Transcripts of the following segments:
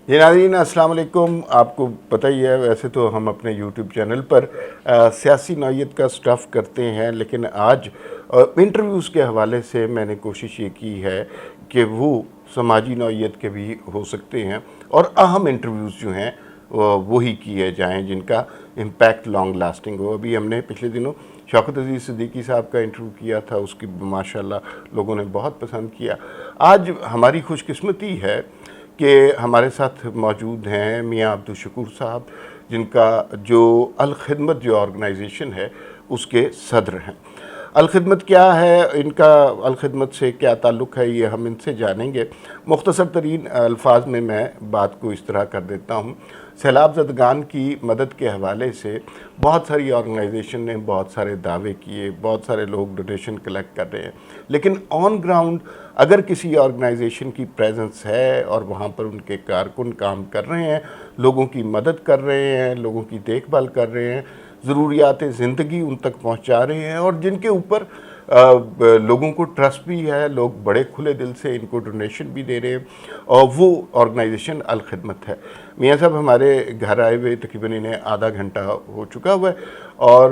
جی ناظرین السلام علیکم. آپ کو پتہ ہی ہے ویسے تو ہم اپنے یوٹیوب چینل پر سیاسی نوعیت کا سٹف کرتے ہیں، لیکن آج انٹرویوز کے حوالے سے میں نے کوشش یہ کی ہے کہ وہ سماجی نوعیت کے بھی ہو سکتے ہیں اور اہم انٹرویوز جو ہیں وہی کیے جائیں جن کا امپیکٹ لانگ لاسٹنگ ہو. ابھی ہم نے پچھلے دنوں شوکت عزیز صدیقی صاحب کا انٹرویو کیا تھا، اس کی ماشاءاللہ لوگوں نے بہت پسند کیا. آج ہماری خوش قسمتی ہے کہ ہمارے ساتھ موجود ہیں میاں عبدالشکور صاحب، جن کا جو الخدمت جو آرگنائزیشن ہے اس کے صدر ہیں. الخدمت کیا ہے، ان کا الخدمت سے کیا تعلق ہے، یہ ہم ان سے جانیں گے. مختصر ترین الفاظ میں بات کو اس طرح کر دیتا ہوں. سیلاب زدگان کی مدد کے حوالے سے بہت ساری آرگنائزیشن نے بہت سارے دعوے کیے، بہت سارے لوگ ڈونیشن کلیکٹ کر رہے ہیں، لیکن آن گراؤنڈ اگر کسی آرگنائزیشن کی پریزنس ہے اور وہاں پر ان کے کارکن کام کر رہے ہیں، لوگوں کی مدد کر رہے ہیں، لوگوں کی دیکھ بھال کر رہے ہیں، ضروریات زندگی ان تک پہنچا رہے ہیں، اور جن کے اوپر لوگوں کو ٹرسٹ بھی ہے، لوگ بڑے کھلے دل سے ان کو ڈونیشن بھی دے رہے ہیں، اور وہ آرگنائزیشن الخدمت ہے. میاں صاحب ہمارے گھر آئے ہوئے تقریباً انہیں آدھا گھنٹہ ہو چکا ہوا ہے، اور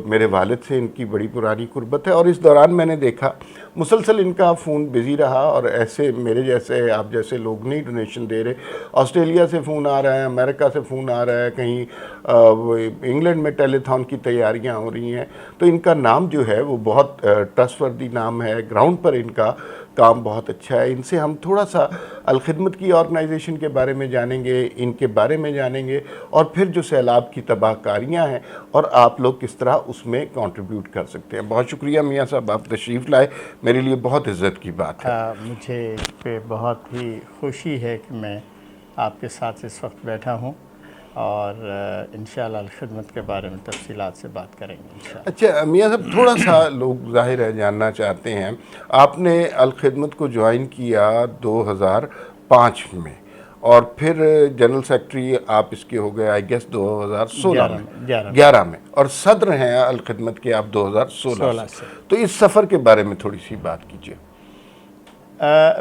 میرے والد سے ان کی بڑی پرانی قربت ہے، اور اس دوران میں نے دیکھا مسلسل ان کا فون بزی رہا، اور ایسے میرے جیسے آپ جیسے لوگ نہیں ڈونیشن دے رہے. آسٹریلیا سے فون آ رہا ہے، امریکہ سے فون آ رہا ہے، کہیں انگلینڈ میں ٹیلی تھون کی تیاریاں ہو رہی ہیں. تو ان کا نام جو ہے وہ بہت ٹرسٹ وردی نام ہے، گراؤنڈ پر ان کا کام بہت اچھا ہے. ان سے ہم تھوڑا سا الخدمت کی آرگنائزیشن کے بارے میں جانیں گے، ان کے بارے میں جانیں گے، اور پھر جو سیلاب کی تباہ کاریاں ہیں اور آپ لوگ کس طرح اس میں کنٹریبیوٹ کر سکتے ہیں. بہت شکریہ میاں صاحب، آپ تشریف لائے، میرے لیے بہت عزت کی بات ہے. مجھے اس پہ بہت ہی خوشی ہے کہ میں آپ کے ساتھ اس وقت بیٹھا ہوں، اور انشاءاللہ الخدمت کے بارے میں تفصیلات سے بات کریں گے انشاءاللہ. اچھا میاں صاحب، تھوڑا سا لوگ ظاہر ہے جاننا چاہتے ہیں، آپ نے الخدمت کو جوائن کیا 2005 میں، اور پھر جنرل سیکرٹری آپ اس کے ہو گئے آئی گیس 2016 میں، 11 میں، اور صدر ہیں الخدمت کے آپ 2016 سے. سے. تو اس سفر کے بارے میں تھوڑی سی بات کیجئے.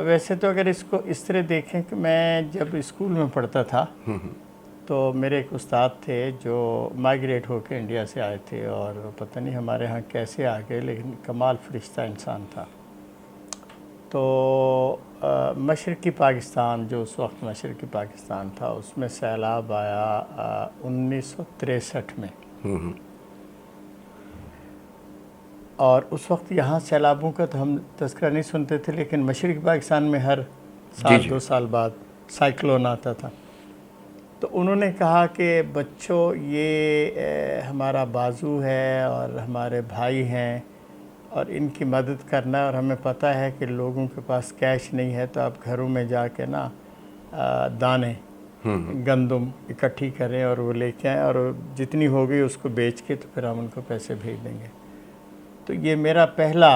ویسے تو اگر اس کو اس طرح دیکھیں کہ میں جب اسکول میں پڑھتا تھا تو میرے ایک استاد تھے جو مائیگریٹ ہو کے انڈیا سے آئے تھے، اور پتہ نہیں ہمارے ہاں کیسے آ گئے، لیکن کمال فرشتہ انسان تھا. تو مشرقی پاکستان، جو اس وقت مشرقی پاکستان تھا، اس میں سیلاب آیا 1963 میں. اور اس وقت یہاں سیلابوں کا تو ہم تذکرہ نہیں سنتے تھے، لیکن مشرقی پاکستان میں ہر سال 2 سال بعد سائیکلون آتا تھا. تو انہوں نے کہا کہ بچوں، یہ ہمارا بازو ہے اور ہمارے بھائی ہیں، اور ان کی مدد کرنا ہے، اور ہمیں پتہ ہے کہ لوگوں کے پاس کیش نہیں ہے، تو آپ گھروں میں جا کے نا دانے گندم اکٹھی کریں اور وہ لے کے آئیں، اور جتنی ہوگی اس کو بیچ کے تو پھر ہم ان کو پیسے بھیج دیں گے. تو یہ میرا پہلا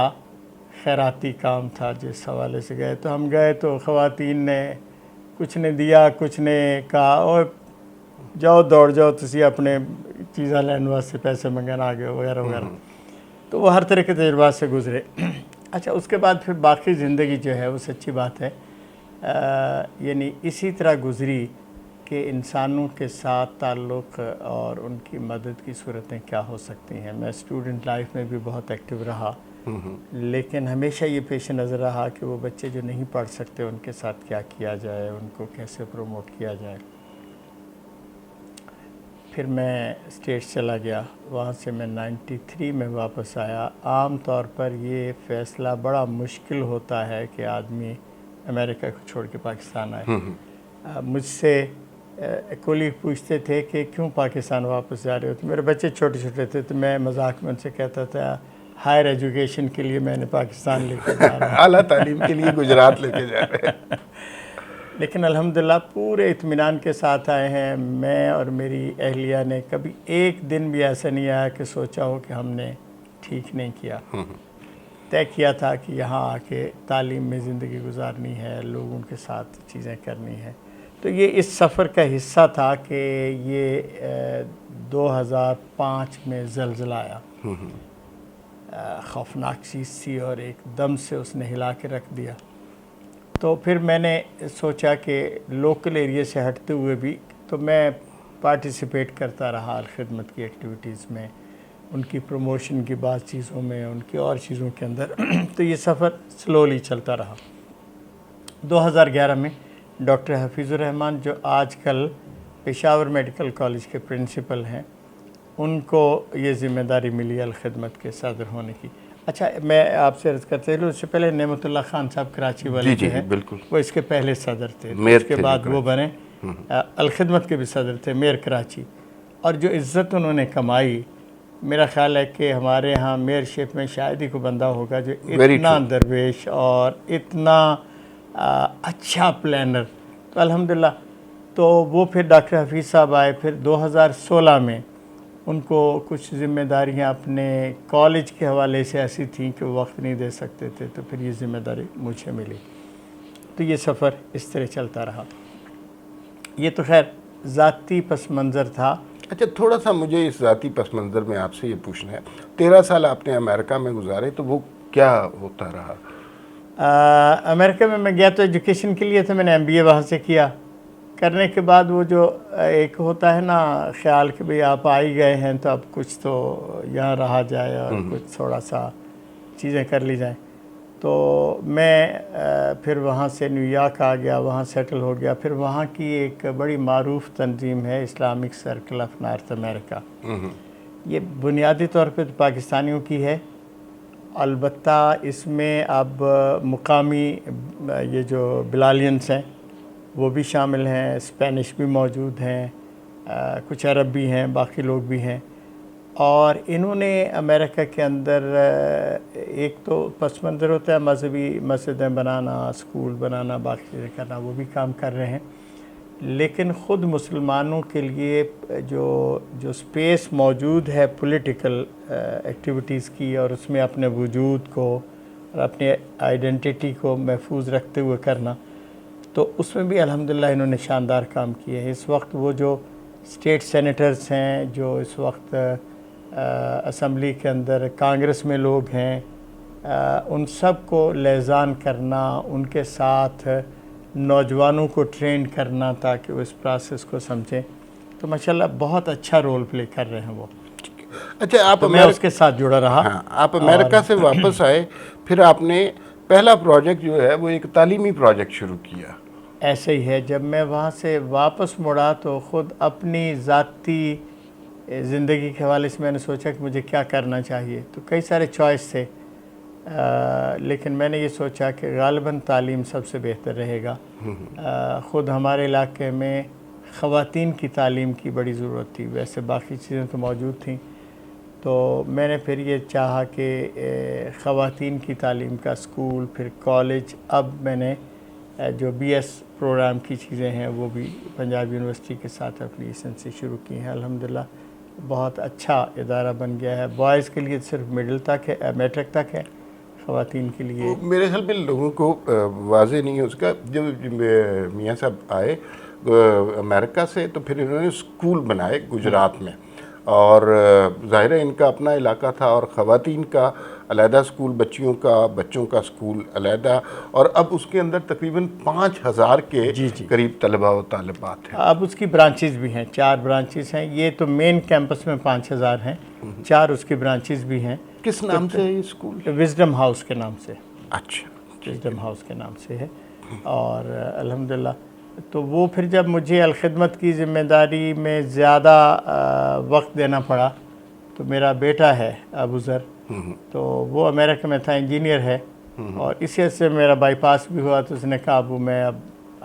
خیراتی کام تھا. جس حوالے سے گئے تو ہم گئے تو خواتین نے کچھ نے دیا، کچھ نے کہا اور جاؤ دوڑ جاؤ تسی اپنے چیزاں لین واسطے پیسے منگن آ گئے وغیرہ وغیرہ. تو وہ ہر طرح کے تجربات سے گزرے. اچھا، اس کے بعد پھر باقی زندگی جو ہے وہ سچی بات ہے یعنی اسی طرح گزری کہ انسانوں کے ساتھ تعلق اور ان کی مدد کی صورتیں کیا ہو سکتی ہیں. میں اسٹوڈنٹ لائف میں بھی بہت ایکٹیو رہا، لیکن ہمیشہ یہ پیش نظر رہا کہ وہ بچے جو نہیں پڑھ سکتے ان کے ساتھ کیا کیا جائے، ان کو کیسے پروموٹ کیا جائے. پھر میں اسٹیٹس چلا گیا، وہاں سے میں 93 میں واپس آیا. عام طور پر یہ فیصلہ بڑا مشکل ہوتا ہے کہ آدمی امریکہ کو چھوڑ کے پاکستان آئے. مجھ سے کولیگ پوچھتے تھے کہ کیوں پاکستان واپس جا رہے ہو؟ تو میرے بچے چھوٹے چھوٹے تھے، تو میں مذاق میں ان سے کہتا تھا ہائر ایجوکیشن کے لیے میں نے پاکستان لے کے جا رہا ہوں. اعلیٰ تعلیم کے لیے گجرات لے کے جا رہے ہیں. لیکن الحمدللہ پورے اطمینان کے ساتھ آئے ہیں. میں اور میری اہلیہ نے کبھی ایک دن بھی ایسا نہیں آیا کہ سوچا ہو کہ ہم نے ٹھیک نہیں کیا. طے کیا تھا کہ یہاں آ کے تعلیم میں زندگی گزارنی ہے، لوگوں کے ساتھ چیزیں کرنی ہیں. تو یہ اس سفر کا حصہ تھا کہ یہ 2005 میں زلزلہ آیا. خوفناک چیز تھی اور ایک دم سے اس نے ہلا کے رکھ دیا. تو پھر میں نے سوچا کہ لوکل ایریا سے ہٹتے ہوئے بھی تو میں پارٹیسپیٹ کرتا رہا الخدمت کی ایکٹیویٹیز میں، ان کی پروموشن کی بعض چیزوں میں، ان کی اور چیزوں کے اندر تو یہ سفر سلولی چلتا رہا۔ 2011 میں ڈاکٹر حفیظ الرحمان جو آج کل پشاور میڈیکل کالج کے پرنسپل ہیں، ان کو یہ ذمہ داری ملی الخدمت کے صدر ہونے کی۔ اچھا، میں آپ سے عرض کرتے ہیں اس سے پہلے نعمت اللہ خان صاحب کراچی والے جو ہیں بالکل، وہ اس کے پہلے صدر تھے، میئر اس کے بعد وہ بنے الخدمت کے بھی صدر تھے، میئر کراچی۔ اور جو عزت انہوں نے کمائی، میرا خیال ہے کہ ہمارے ہاں میئر شپ میں شاید ہی کوئی بندہ ہوگا جو اتنا درویش اور اتنا اچھا پلانر، تو الحمدللہ۔ تو وہ پھر ڈاکٹر حفیظ صاحب آئے، پھر 2016 میں ان کو کچھ ذمہ داریاں اپنے کالج کے حوالے سے ایسی تھیں کہ وہ وقت نہیں دے سکتے تھے، تو پھر یہ ذمہ داری مجھے ملی، تو یہ سفر اس طرح چلتا رہا۔ یہ تو خیر ذاتی پس منظر تھا۔ اچھا، تھوڑا سا مجھے اس ذاتی پس منظر میں آپ سے یہ پوچھنا ہے، 13 سال آپ نے امریکہ میں گزارے، تو وہ کیا ہوتا رہا؟ امریکہ میں گیا تو ایجوکیشن کے لیے تھا، میں نے MBA وہاں سے کیا۔ کرنے کے بعد وہ جو ایک ہوتا ہے نا خیال کہ بھئی آپ آ ہی گئے ہیں تو اب کچھ تو یہاں رہا جائے اور کچھ تھوڑا سا چیزیں کر لی جائیں، تو میں پھر وہاں سے نیو یارک آ گیا، وہاں سیٹل ہو گیا۔ پھر وہاں کی ایک بڑی معروف تنظیم ہے اسلامک سرکل آف نارتھ امریکہ، یہ بنیادی طور پہ پاکستانیوں کی ہے، البتہ اس میں اب مقامی یہ جو بلالینس ہیں وہ بھی شامل ہیں، اسپینش بھی موجود ہیں، کچھ عرب بھی ہیں، باقی لوگ بھی ہیں۔ اور انہوں نے امریکہ کے اندر ایک تو پس منظر ہوتا ہے مذہبی مسجدیں بنانا، اسکول بنانا، باقی چیزیں کرنا، وہ بھی کام کر رہے ہیں، لیکن خود مسلمانوں کے لیے جو سپیس موجود ہے پولیٹیکل ایکٹیویٹیز کی، اور اس میں اپنے وجود کو اور اپنی آئیڈینٹیٹی کو محفوظ رکھتے ہوئے کرنا، تو اس میں بھی الحمدللہ انہوں نے شاندار کام کیے ہیں۔ اس وقت وہ جو اسٹیٹ سینیٹرز ہیں، جو اس وقت اسمبلی کے اندر کانگریس میں لوگ ہیں، ان سب کو لیزان کرنا، ان کے ساتھ نوجوانوں کو ٹرین کرنا تاکہ وہ اس پروسیس کو سمجھیں، تو ماشاءاللہ بہت اچھا رول پلے کر رہے ہیں وہ۔ اچھا، آپ میں اس کے ساتھ جڑا رہا۔ ہاں، آپ امریکہ سے واپس آئے، پھر آپ نے پہلا پروجیکٹ جو ہے وہ ایک تعلیمی پروجیکٹ شروع کیا۔ ایسے ہی ہے، جب میں وہاں سے واپس مڑا تو خود اپنی ذاتی زندگی کے حوالے سے میں نے سوچا کہ مجھے کیا کرنا چاہیے، تو کئی سارے چوائس تھے، لیکن میں نے یہ سوچا کہ غالباً تعلیم سب سے بہتر رہے گا۔ خود ہمارے علاقے میں خواتین کی تعلیم کی بڑی ضرورت تھی، ویسے باقی چیزیں تو موجود تھیں، تو میں نے پھر یہ چاہا کہ خواتین کی تعلیم کا اسکول، پھر کالج، اب میں نے جو BS پروگرام کی چیزیں ہیں وہ بھی پنجاب یونیورسٹی کے ساتھ اپنی سے شروع کی ہیں۔ الحمدللہ بہت اچھا ادارہ بن گیا ہے، بوائز کے لیے صرف مڈل تک ہے، میٹرک تک ہے، خواتین کے لیے میرے خیال میں لوگوں کو واضح نہیں ہے اس کا۔ جب میاں صاحب آئے امریکہ سے تو پھر انہوں نے اسکول بنائے گجرات میں، اور ظاہر ہے ان کا اپنا علاقہ تھا، اور خواتین کا علیحدہ اسکول، بچوں کا اسکول علیحدہ، اور اب اس کے اندر تقریباً 5000 کے قریب طلبہ و طالبات ہیں۔ اب اس کی برانچز بھی ہیں، 4 برانچز ہیں، یہ تو مین کیمپس میں 5000 ہیں، 4 اس کی برانچز بھی ہیں۔ کس نام سے ہے یہ اسکول؟ وزڈم ہاؤس کے نام سے۔ اچھا، وزڈم ہاؤس کے نام سے ہے، اور الحمدللہ تو وہ پھر جب مجھے الخدمت کی ذمہ داری میں زیادہ وقت دینا پڑا، تو میرا بیٹا ہے ابو ذر، تو وہ امریکہ میں تھا، انجینئر ہے، اور اسی وجہ سے میرا بائی پاس بھی ہوا، تو اس نے کہا ابو میں اب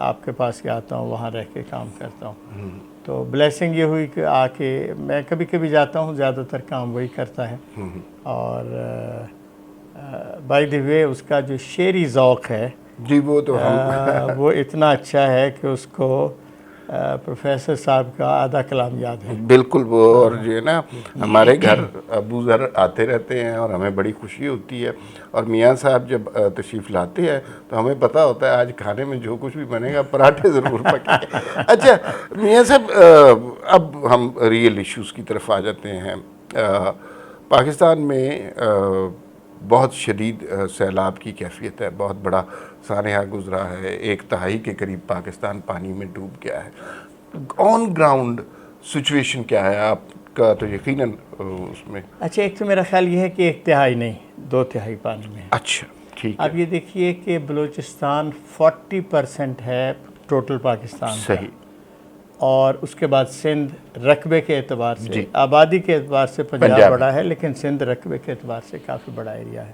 آپ کے پاس ہی آتا ہوں، وہاں رہ کے کام کرتا ہوں۔ تو بلیسنگ یہ ہوئی کہ آ کے میں کبھی کبھی جاتا ہوں، زیادہ تر کام وہی کرتا ہے، اور بائی دی وے اس کا جو شعری ذوق ہے جی وہ تو ہم وہ اتنا اچھا ہے کہ اس کو پروفیسر صاحب کا آدھا کلام یاد ہے۔ بالکل، وہ اور جو ہے نا ہمارے گھر ابو ذر آتے رہتے ہیں اور ہمیں بڑی خوشی ہوتی ہے، اور میاں صاحب جب تشریف لاتے ہیں تو ہمیں پتہ ہوتا ہے آج کھانے میں جو کچھ بھی بنے گا پراٹھے ضرور پکیں۔ اچھا میاں صاحب، اب ہم ریئل ایشوز کی طرف آ جاتے ہیں۔ پاکستان میں بہت شدید سیلاب کی کیفیت ہے، بہت بڑا سانحہ گزرا ہے، 1/3 کے قریب پاکستان پانی میں ڈوب گیا ہے، آن گراؤنڈ سچویشن کیا ہے آپ کا؟ تو یقیناً اس میں اچھا، ایک تو میرا خیال یہ ہے کہ 1/3 نہیں، 2/3 پانی میں ہے۔ اچھا ٹھیک ہے، اب یہ دیکھیے کہ بلوچستان 40% ہے ٹوٹل پاکستان کا، صحیح، اور اس کے بعد سندھ رقبے کے اعتبار سے، جی، آبادی کے اعتبار سے پنجاب پنجاب بڑا ہے، لیکن سندھ رقبے کے اعتبار سے کافی بڑا ایریا ہے۔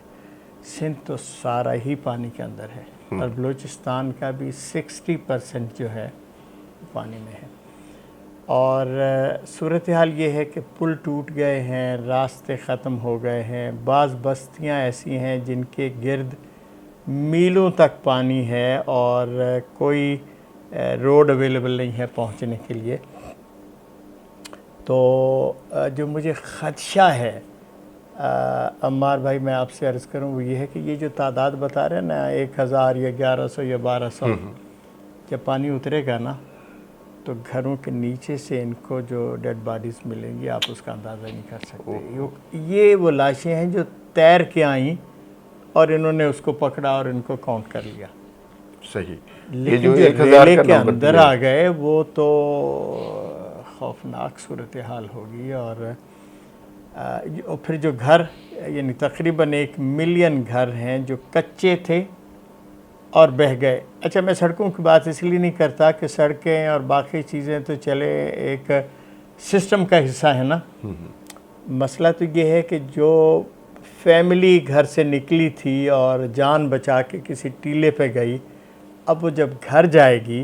سندھ تو سارا ہی پانی کے اندر ہے، اور بلوچستان کا بھی 60% جو ہے پانی میں ہے۔ اور صورتحال یہ ہے کہ پل ٹوٹ گئے ہیں، راستے ختم ہو گئے ہیں، بعض بستیاں ایسی ہیں جن کے گرد میلوں تک پانی ہے اور کوئی روڈ اویلیبل نہیں ہے پہنچنے کے لیے۔ تو جو مجھے خدشہ ہے عمار بھائی، میں آپ سے عرض کروں، وہ یہ ہے کہ یہ جو تعداد بتا رہے ہیں نا 1000 یا 1100 یا 1200، جب پانی اترے گا نا تو گھروں کے نیچے سے ان کو جو ڈیڈ باڈیز ملیں گی، آپ اس کا اندازہ نہیں کر سکتے۔ یہ وہ لاشیں ہیں جو تیر کے آئیں اور انہوں نے اس کو پکڑا اور ان کو کاؤنٹ کر لیا، صحیح۔ لیکن جو ریلے کے اندر آ گئے وہ تو خوفناک صورتحال ہوگی۔ اور پھر جو گھر، یعنی تقریباً 1 ملین گھر ہیں جو کچے تھے اور بہہ گئے۔ اچھا، میں سڑکوں کی بات اس لیے نہیں کرتا کہ سڑکیں اور باقی چیزیں تو چلے ایک سسٹم کا حصہ ہے نا، مسئلہ تو یہ ہے کہ جو فیملی گھر سے نکلی تھی اور جان بچا کے کسی ٹیلے پہ گئی، اب وہ جب گھر جائے گی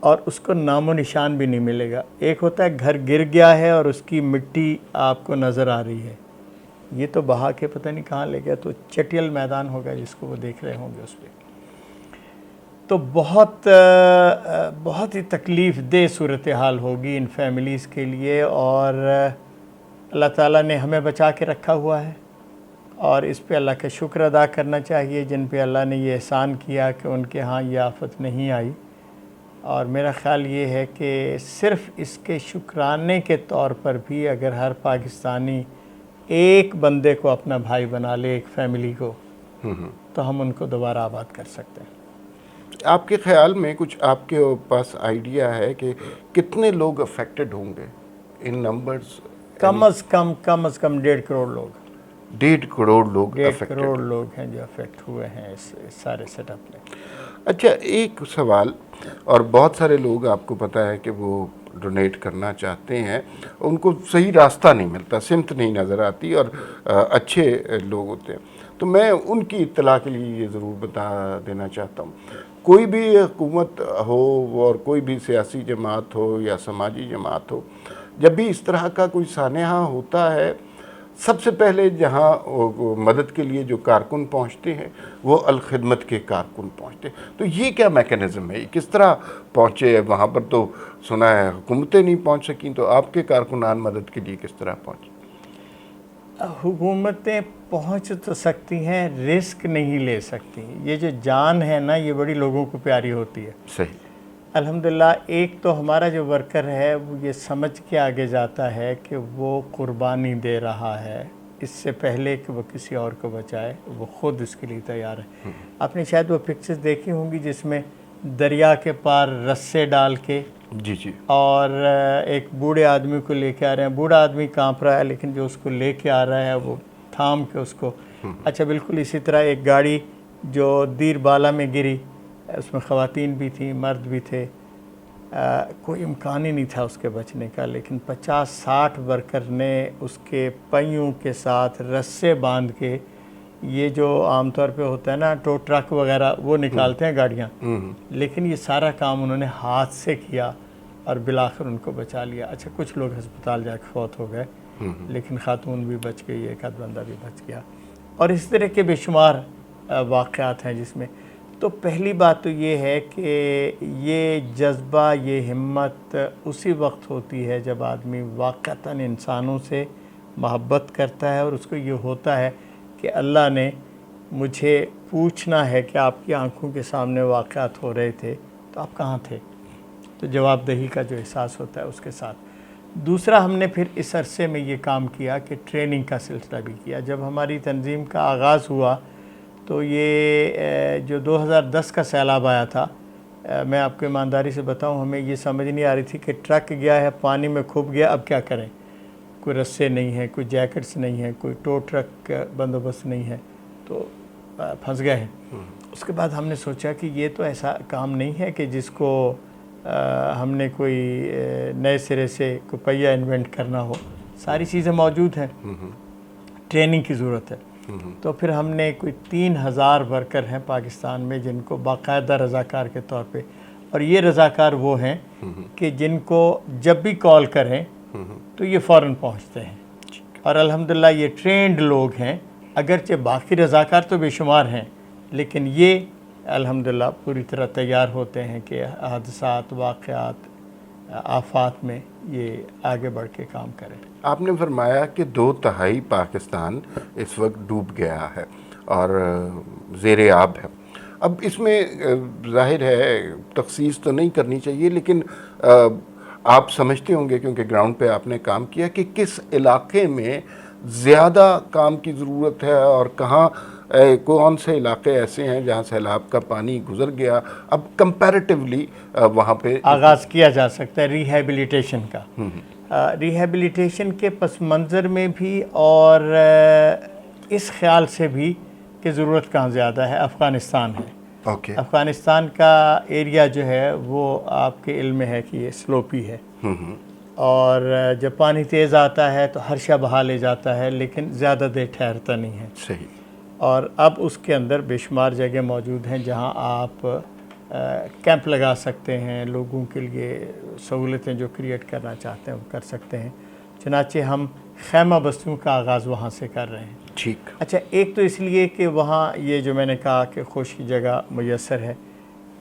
اور اس کو نام و نشان بھی نہیں ملے گا۔ ایک ہوتا ہے گھر گر گیا ہے اور اس کی مٹی آپ کو نظر آ رہی ہے، یہ تو بہا کے پتہ نہیں کہاں لے گیا، تو چٹیل میدان ہوگا جس کو وہ دیکھ رہے ہوں گے اس پہ۔ تو بہت ہی تکلیف دہ صورتحال ہوگی ان فیملیز کے لیے، اور اللہ تعالیٰ نے ہمیں بچا کے رکھا ہوا ہے، اور اس پہ اللہ کا شکر ادا کرنا چاہیے جن پہ اللہ نے یہ احسان کیا کہ ان کے ہاں یہ آفت نہیں آئی۔ اور میرا خیال یہ ہے کہ صرف اس کے شکرانے کے طور پر بھی اگر ہر پاکستانی ایک بندے کو اپنا بھائی بنا لے، ایک فیملی کو، تو ہم ان کو دوبارہ آباد کر سکتے ہیں۔ آپ کے خیال میں کچھ آپ کے پاس آئیڈیا ہے کہ کتنے لوگ افیکٹڈ ہوں گے ان نمبرز؟ کم از کم 1.5 کروڑ لوگ، 1.5 کروڑ لوگ 1.5 کروڑ لوگ ہیں جو افیکٹ ہوئے ہیں اس سارے سیٹ اپ میں۔ اچھا، ایک سوال، اور بہت سارے لوگ آپ کو پتہ ہے کہ وہ ڈونیٹ کرنا چاہتے ہیں، ان کو صحیح راستہ نہیں ملتا، سمت نہیں نظر آتی، اور اچھے لوگ ہوتے ہیں، تو میں ان کی اطلاع کے لیے یہ ضرور بتا دینا چاہتا ہوں، کوئی بھی حکومت ہو اور کوئی بھی سیاسی جماعت ہو یا سماجی جماعت ہو، جب بھی اس طرح کا کوئی سانحہ ہوتا ہے، سب سے پہلے جہاں مدد کے لیے جو کارکن پہنچتے ہیں وہ الخدمت کے کارکن پہنچتے ہیں، تو یہ کیا میکانزم ہے، کس طرح پہنچے وہاں پر؟ تو سنا ہے حکومتیں نہیں پہنچ سکیں، تو آپ کے کارکنان مدد کے لیے کس طرح پہنچے؟ حکومتیں پہنچ تو سکتی ہیں، رسک نہیں لے سکتی۔ یہ جو جان ہے نا، یہ بڑی لوگوں کو پیاری ہوتی ہے۔ صحیح۔ الحمدللہ ایک تو ہمارا جو ورکر ہے وہ یہ سمجھ کے آگے جاتا ہے کہ وہ قربانی دے رہا ہے، اس سے پہلے کہ وہ کسی اور کو بچائے وہ خود اس کے لیے تیار ہے۔ آپ نے شاید وہ پکچرز دیکھی ہوں گی جس میں دریا کے پار رسے ڈال کے جی جی، اور ایک بوڑھے آدمی کو لے کے آ رہے ہیں، بوڑھا آدمی کانپ رہا ہے لیکن جو اس کو لے کے آ رہا ہے وہ تھام کے اس کو۔ اچھا، بالکل اسی طرح ایک گاڑی جو دیر بالا میں گری، اس میں خواتین بھی تھیں، مرد بھی تھے، کوئی امکان ہی نہیں تھا اس کے بچنے کا، لیکن 50-60 ورکر نے اس کے پہیوں کے ساتھ رسے باندھ کے، یہ جو عام طور پہ ہوتا ہے نا ٹو ٹرک وغیرہ وہ نکالتے ہیں گاڑیاں، لیکن یہ سارا کام انہوں نے ہاتھ سے کیا اور بالآخر ان کو بچا لیا۔ اچھا، کچھ لوگ ہسپتال جا کے فوت ہو گئے، لیکن خاتون بھی بچ گئی، ایک آدھ بندہ بھی بچ گیا، اور اس طرح کے بے شمار واقعات ہیں جس میں۔ تو پہلی بات تو یہ ہے کہ یہ جذبہ، یہ ہمت اسی وقت ہوتی ہے جب آدمی واقعتاً انسانوں سے محبت کرتا ہے، اور اس کو یہ ہوتا ہے کہ اللہ نے مجھے پوچھنا ہے کہ آپ کی آنکھوں کے سامنے واقعات ہو رہے تھے تو آپ کہاں تھے، تو جواب دہی کا جو احساس ہوتا ہے اس کے ساتھ۔ دوسرا، ہم نے پھر اس عرصے میں یہ کام کیا کہ ٹریننگ کا سلسلہ بھی کیا۔ جب ہماری تنظیم کا آغاز ہوا تو یہ جو 2010 کا سیلاب آیا تھا، میں آپ کو ایمانداری سے بتاؤں، ہمیں یہ سمجھ نہیں آ رہی تھی کہ ٹرک گیا ہے، پانی میں کھپ گیا، اب کیا کریں؟ کوئی رسے نہیں ہیں، کوئی جیکٹس نہیں ہیں، کوئی ٹو ٹرک کا بندوبست نہیں ہے، تو پھنس گئے ہیں۔ اس کے بعد ہم نے سوچا کہ یہ تو ایسا کام نہیں ہے کہ جس کو ہم نے کوئی نئے سرے سے کوئی پہیہ انوینٹ کرنا ہو، ساری چیزیں موجود ہیں، ٹریننگ کی ضرورت ہے۔ تو پھر ہم نے کوئی 3000 ورکر ہیں پاکستان میں جن کو باقاعدہ رضاکار کے طور پہ، اور یہ رضاکار وہ ہیں کہ جن کو جب بھی کال کریں تو یہ فوراً پہنچتے ہیں، اور الحمدللہ یہ ٹرینڈ لوگ ہیں، اگرچہ باقی رضاکار تو بے شمار ہیں، لیکن یہ الحمدللہ پوری طرح تیار ہوتے ہیں کہ حادثات، واقعات، آفات میں یہ آگے بڑھ کے کام کریں۔ آپ نے فرمایا کہ 2/3 پاکستان اس وقت ڈوب گیا ہے اور زیر آب ہے۔ اب اس میں ظاہر ہے تخصیص تو نہیں کرنی چاہیے، لیکن آپ سمجھتے ہوں گے کیونکہ گراؤنڈ پہ آپ نے کام کیا کہ کس علاقے میں زیادہ کام کی ضرورت ہے اور کہاں کون سے علاقے ایسے ہیں جہاں سیلاب کا پانی گزر گیا، اب کمپیریٹیولی وہاں پہ آغاز کیا جا سکتا ہے ریہیبلیٹیشن کا۔ ریہیبلیٹیشن کے پس منظر میں بھی اور اس خیال سے بھی کہ ضرورت کہاں زیادہ ہے، افغانستان ہے۔ اوکے، افغانستان کا ایریا جو ہے وہ آپ کے علم میں ہے کہ یہ سلوپی ہے، اور جب پانی تیز آتا ہے تو ہر شہ بہا لے جاتا ہے، لیکن زیادہ دیر ٹھہرتا نہیں ہے۔ صحیح۔ اور اب اس کے اندر بے شمار جگہ موجود ہیں جہاں آپ کیمپ لگا سکتے ہیں، لوگوں کے لیے سہولتیں جو کریٹ کرنا چاہتے ہیں وہ کر سکتے ہیں۔ چنانچہ ہم خیمہ بستیوں کا آغاز وہاں سے کر رہے ہیں۔ ٹھیک۔ اچھا، ایک تو اس لیے کہ وہاں یہ جو میں نے کہا کہ خشک جگہ میسر ہے،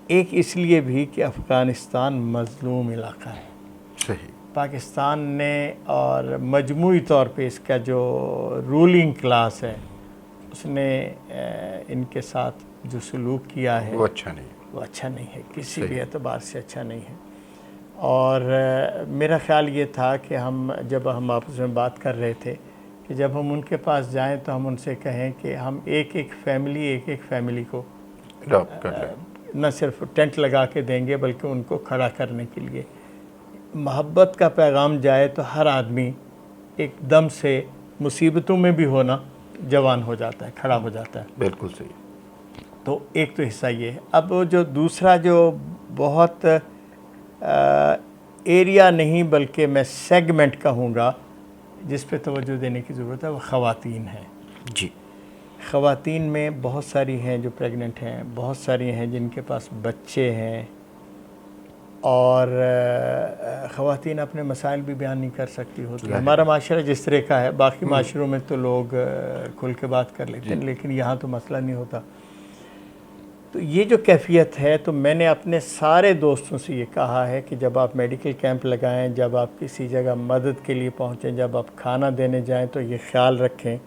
ایک اس لیے بھی کہ افغانستان مظلوم علاقہ ہے۔ صحیح۔ پاکستان نے اور مجموعی طور پہ اس کا جو رولنگ کلاس ہے اس نے ان کے ساتھ جو سلوک کیا ہے وہ اچھا نہیں، وہ اچھا نہیں ہے، کسی بھی اعتبار سے اچھا نہیں ہے۔ اور میرا خیال یہ تھا کہ جب ہم آپس میں بات کر رہے تھے کہ جب ہم ان کے پاس جائیں تو ہم ان سے کہیں کہ ہم ایک ایک فیملی کو اڈاپٹ کر لیں، نہ صرف ٹینٹ لگا کے دیں گے بلکہ ان کو کھڑا کرنے کے لیے محبت کا پیغام جائے تو ہر آدمی ایک دم سے مصیبتوں میں بھی ہونا جوان ہو جاتا ہے، کھڑا ہو جاتا ہے۔ بالکل صحیح۔ تو ایک تو حصہ یہ ہے۔ اب جو دوسرا جو بہت ایریا نہیں بلکہ میں سیگمنٹ کہوں گا جس پہ توجہ دینے کی ضرورت ہے وہ خواتین ہیں۔ جی۔ خواتین میں بہت ساری ہیں جو پریگننٹ ہیں، بہت ساری ہیں جن کے پاس بچے ہیں، اور خواتین اپنے مسائل بھی بیان نہیں کر سکتی ہوتی۔ ہمارا معاشرہ جس طرح کا ہے، باقی معاشروں میں تو لوگ کھل کے بات کر لیتے ہیں، لیکن یہاں تو مسئلہ نہیں ہوتا۔ تو یہ جو کیفیت ہے، تو میں نے اپنے سارے دوستوں سے یہ کہا ہے کہ جب آپ میڈیکل کیمپ لگائیں، جب آپ کسی جگہ مدد کے لیے پہنچیں، جب آپ کھانا دینے جائیں تو یہ خیال رکھیں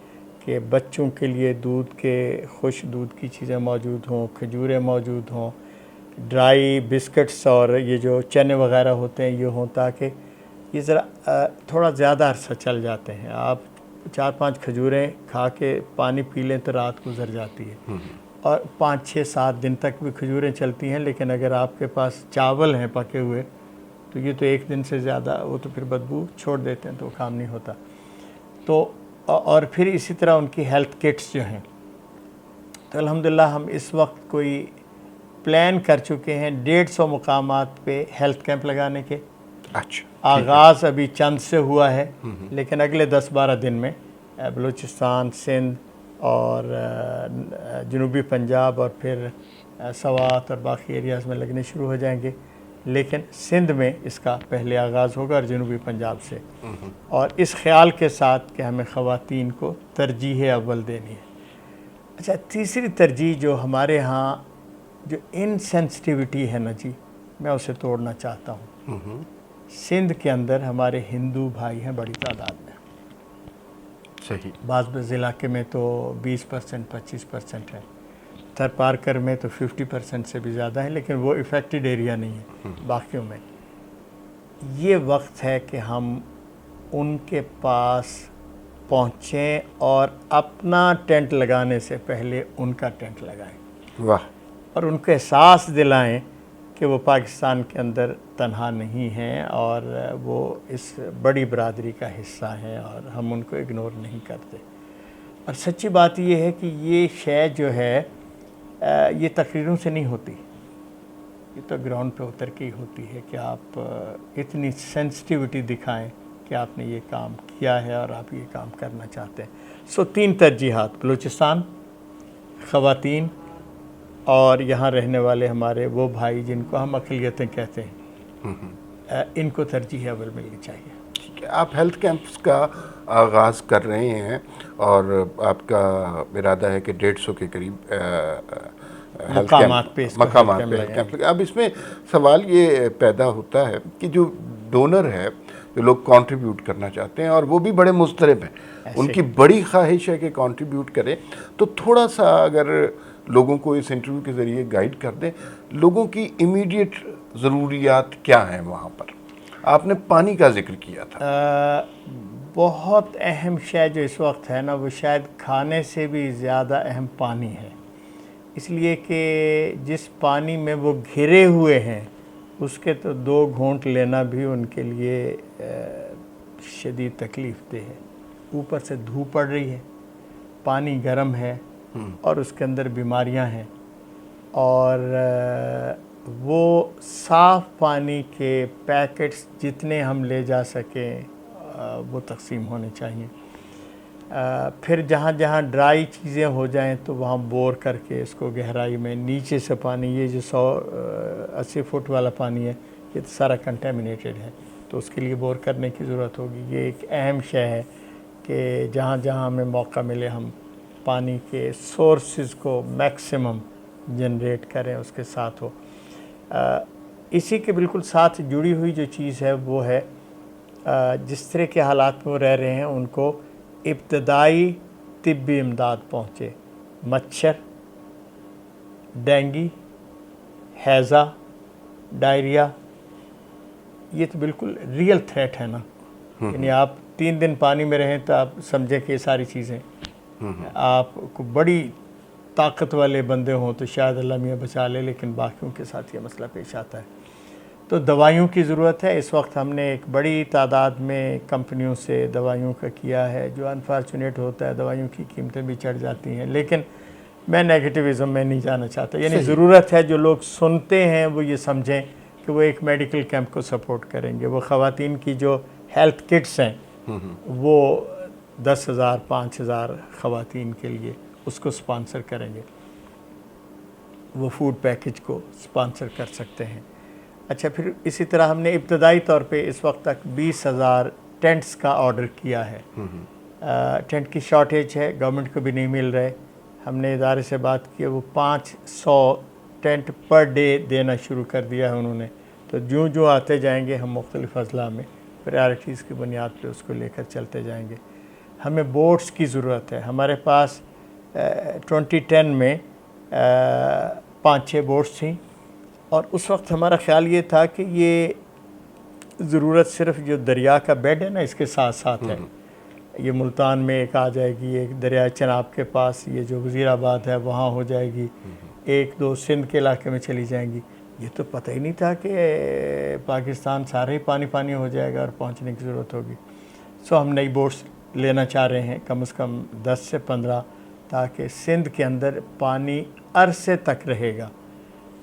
کہ بچوں کے لیے خشک دودھ کی چیزیں موجود ہوں، کھجوریں موجود ہوں، ڈرائی بسکٹس اور یہ جو چنے وغیرہ ہوتے ہیں یہ ہوں، تاکہ یہ ذرا تھوڑا زیادہ عرصہ چل جاتے ہیں۔ آپ 4-5 کھجوریں کھا کے پانی پی لیں تو رات گزر جاتی ہے، اور 5-6-7 دن تک بھی کھجوریں چلتی ہیں، لیکن اگر آپ کے پاس چاول ہیں پکے ہوئے تو یہ تو 1 دن سے زیادہ، وہ تو پھر بدبو چھوڑ دیتے ہیں تو وہ کام نہیں ہوتا۔ تو اور پھر اسی طرح ان کی ہیلتھ کٹس جو ہیں، تو الحمدللہ ہم اس وقت کوئی پلان کر چکے ہیں 150 مقامات پہ ہیلتھ کیمپ لگانے کے۔ اچھا، آغاز ابھی چند سے ہوا ہے، لیکن اگلے 10-12 دن میں بلوچستان، سندھ اور جنوبی پنجاب اور پھر سوات اور باقی ایریاز میں لگنے شروع ہو جائیں گے، لیکن سندھ میں اس کا پہلے آغاز ہوگا اور جنوبی پنجاب سے، اور اس خیال کے ساتھ کہ ہمیں خواتین کو ترجیح اول دینی ہے۔ اچھا، تیسری ترجیح جو ہمارے ہاں جو انسینسٹیوٹی ہے نا جی، میں اسے توڑنا چاہتا ہوں۔ سندھ کے اندر ہمارے ہندو بھائی ہیں بڑی تعداد میں، صحیح۔ بعض علاقے میں تو 20%، 25% ہے، تھر پارکر میں تو 50% سے بھی زیادہ ہے، لیکن وہ افیکٹڈ ایریا نہیں ہے باقیوں میں۔ یہ وقت ہے کہ ہم ان کے پاس پہنچیں اور اپنا ٹینٹ لگانے سے پہلے ان کا ٹینٹ لگائیں واہ. اور ان کو احساس دلائیں کہ وہ پاکستان کے اندر تنہا نہیں ہیں اور وہ اس بڑی برادری کا حصہ ہیں اور ہم ان کو اگنور نہیں کرتے. اور سچی بات یہ ہے کہ یہ شے جو ہے یہ تقریروں سے نہیں ہوتی, یہ تو گراؤنڈ پہ اتر کے ہی ہوتی ہے کہ آپ اتنی سینسٹیوٹی دکھائیں کہ آپ نے یہ کام کیا ہے اور آپ یہ کام کرنا چاہتے ہیں. سو 3 ترجیحات: بلوچستان, خواتین اور یہاں رہنے والے ہمارے وہ بھائی جن کو ہم اقلیتیں کہتے ہیں, ان کو ترجیح اول ملنی چاہیے. ٹھیک ہے, آپ ہیلتھ کیمپس کا آغاز کر رہے ہیں اور آپ کا ارادہ ہے کہ 150 کے قریب مقامات پہ مقامات پہ ہیلتھ کیمپ. اب اس میں سوال یہ پیدا ہوتا ہے کہ جو ڈونر ہے, جو لوگ کنٹریبیوٹ کرنا چاہتے ہیں اور وہ بھی بڑے مضطرب ہیں, ان کی بڑی خواہش ہے کہ کنٹریبیوٹ کریں, تو تھوڑا سا اگر لوگوں کو اس انٹرویو کے ذریعے گائیڈ کر دیں, لوگوں کی امیڈیٹ ضروریات کیا ہیں وہاں پر. آپ نے پانی کا ذکر کیا تھا. بہت اہم شے جو اس وقت ہے نا, وہ شاید کھانے سے بھی زیادہ اہم پانی ہے, اس لیے کہ جس پانی میں وہ گھرے ہوئے ہیں اس کے تو 2 گھونٹ لینا بھی ان کے لیے شدید تکلیف دہ ہے. اوپر سے دھوپ پڑ رہی ہے, پانی گرم ہے اور اس کے اندر بیماریاں ہیں, اور وہ صاف پانی کے پیکٹس جتنے ہم لے جا سکیں وہ تقسیم ہونے چاہیے. پھر جہاں جہاں ڈرائی چیزیں ہو جائیں تو وہاں بور کر کے اس کو گہرائی میں نیچے سے پانی, یہ جو 180 فٹ والا پانی ہے یہ سارا کنٹامینیٹڈ ہے, تو اس کے لیے بور کرنے کی ضرورت ہوگی. یہ ایک اہم شے ہے کہ جہاں جہاں ہمیں موقع ملے ہم پانی کے سورسز کو میکسیمم جنریٹ کریں, اس کے ساتھ ہو. اسی کے بالکل ساتھ جڑی ہوئی جو چیز ہے وہ ہے جس طرح کے حالات میں وہ رہ رہے ہیں ان کو ابتدائی طبی امداد پہنچے. مچھر, ڈینگی, ہیضہ, ڈائریا, یہ تو بالکل ریئل تھریٹ ہے نا. یعنی آپ 3 دن پانی میں رہیں تو آپ سمجھیں کہ یہ ساری چیزیں, آپ کو بڑی طاقت والے بندے ہوں تو شاید اللہ میاں بچا لے, لیکن باقیوں کے ساتھ یہ مسئلہ پیش آتا ہے. تو دوائیوں کی ضرورت ہے. اس وقت ہم نے ایک بڑی تعداد میں کمپنیوں سے دوائیوں کا کیا ہے. جو انفارچونیٹ ہوتا ہے دوائیوں کی قیمتیں بھی چڑھ جاتی ہیں, لیکن میں نیگیٹیوزم میں نہیں جانا چاہتا. یعنی ضرورت ہے جو لوگ سنتے ہیں وہ یہ سمجھیں کہ وہ ایک میڈیکل کیمپ کو سپورٹ کریں گے. وہ خواتین کی جو ہیلتھ کٹس ہیں وہ 10,000 5,000 خواتین کے لیے اس کو سپانسر کریں گے, وہ فوڈ پیکج کو سپانسر کر سکتے ہیں. اچھا, پھر اسی طرح ہم نے ابتدائی طور پہ اس وقت تک 20,000 ٹینٹس کا آرڈر کیا ہے. ٹینٹ کی شارٹیج ہے, گورنمنٹ کو بھی نہیں مل رہے. ہم نے ادارے سے بات کی, وہ 500 ٹینٹ پر ڈے دینا شروع کر دیا ہے انہوں نے. تو جو آتے جائیں گے ہم مختلف اضلاع میں پرائرٹیز کی بنیاد پہ اس کو لے کر چلتے جائیں گے. ہمیں بوٹس کی ضرورت ہے. ہمارے پاس 2010 میں 5-6 بوٹس تھیں, اور اس وقت ہمارا خیال یہ تھا کہ یہ ضرورت صرف جو دریا کا بیڈ ہے نا اس کے ساتھ ساتھ ہے. یہ ملتان میں ایک آ جائے گی, ایک دریائے چناب کے پاس یہ جو وزیر آباد ہے وہاں ہو جائے گی, 1-2 سندھ کے علاقے میں چلی جائیں گی. یہ تو پتہ ہی نہیں تھا کہ پاکستان سارے ہی پانی ہو جائے گا اور پہنچنے کی ضرورت ہوگی. سو ہم نئی بوٹس لینا چاہ رہے ہیں, کم از کم 10 سے 15, تاکہ سندھ کے اندر پانی عرصے تک رہے گا.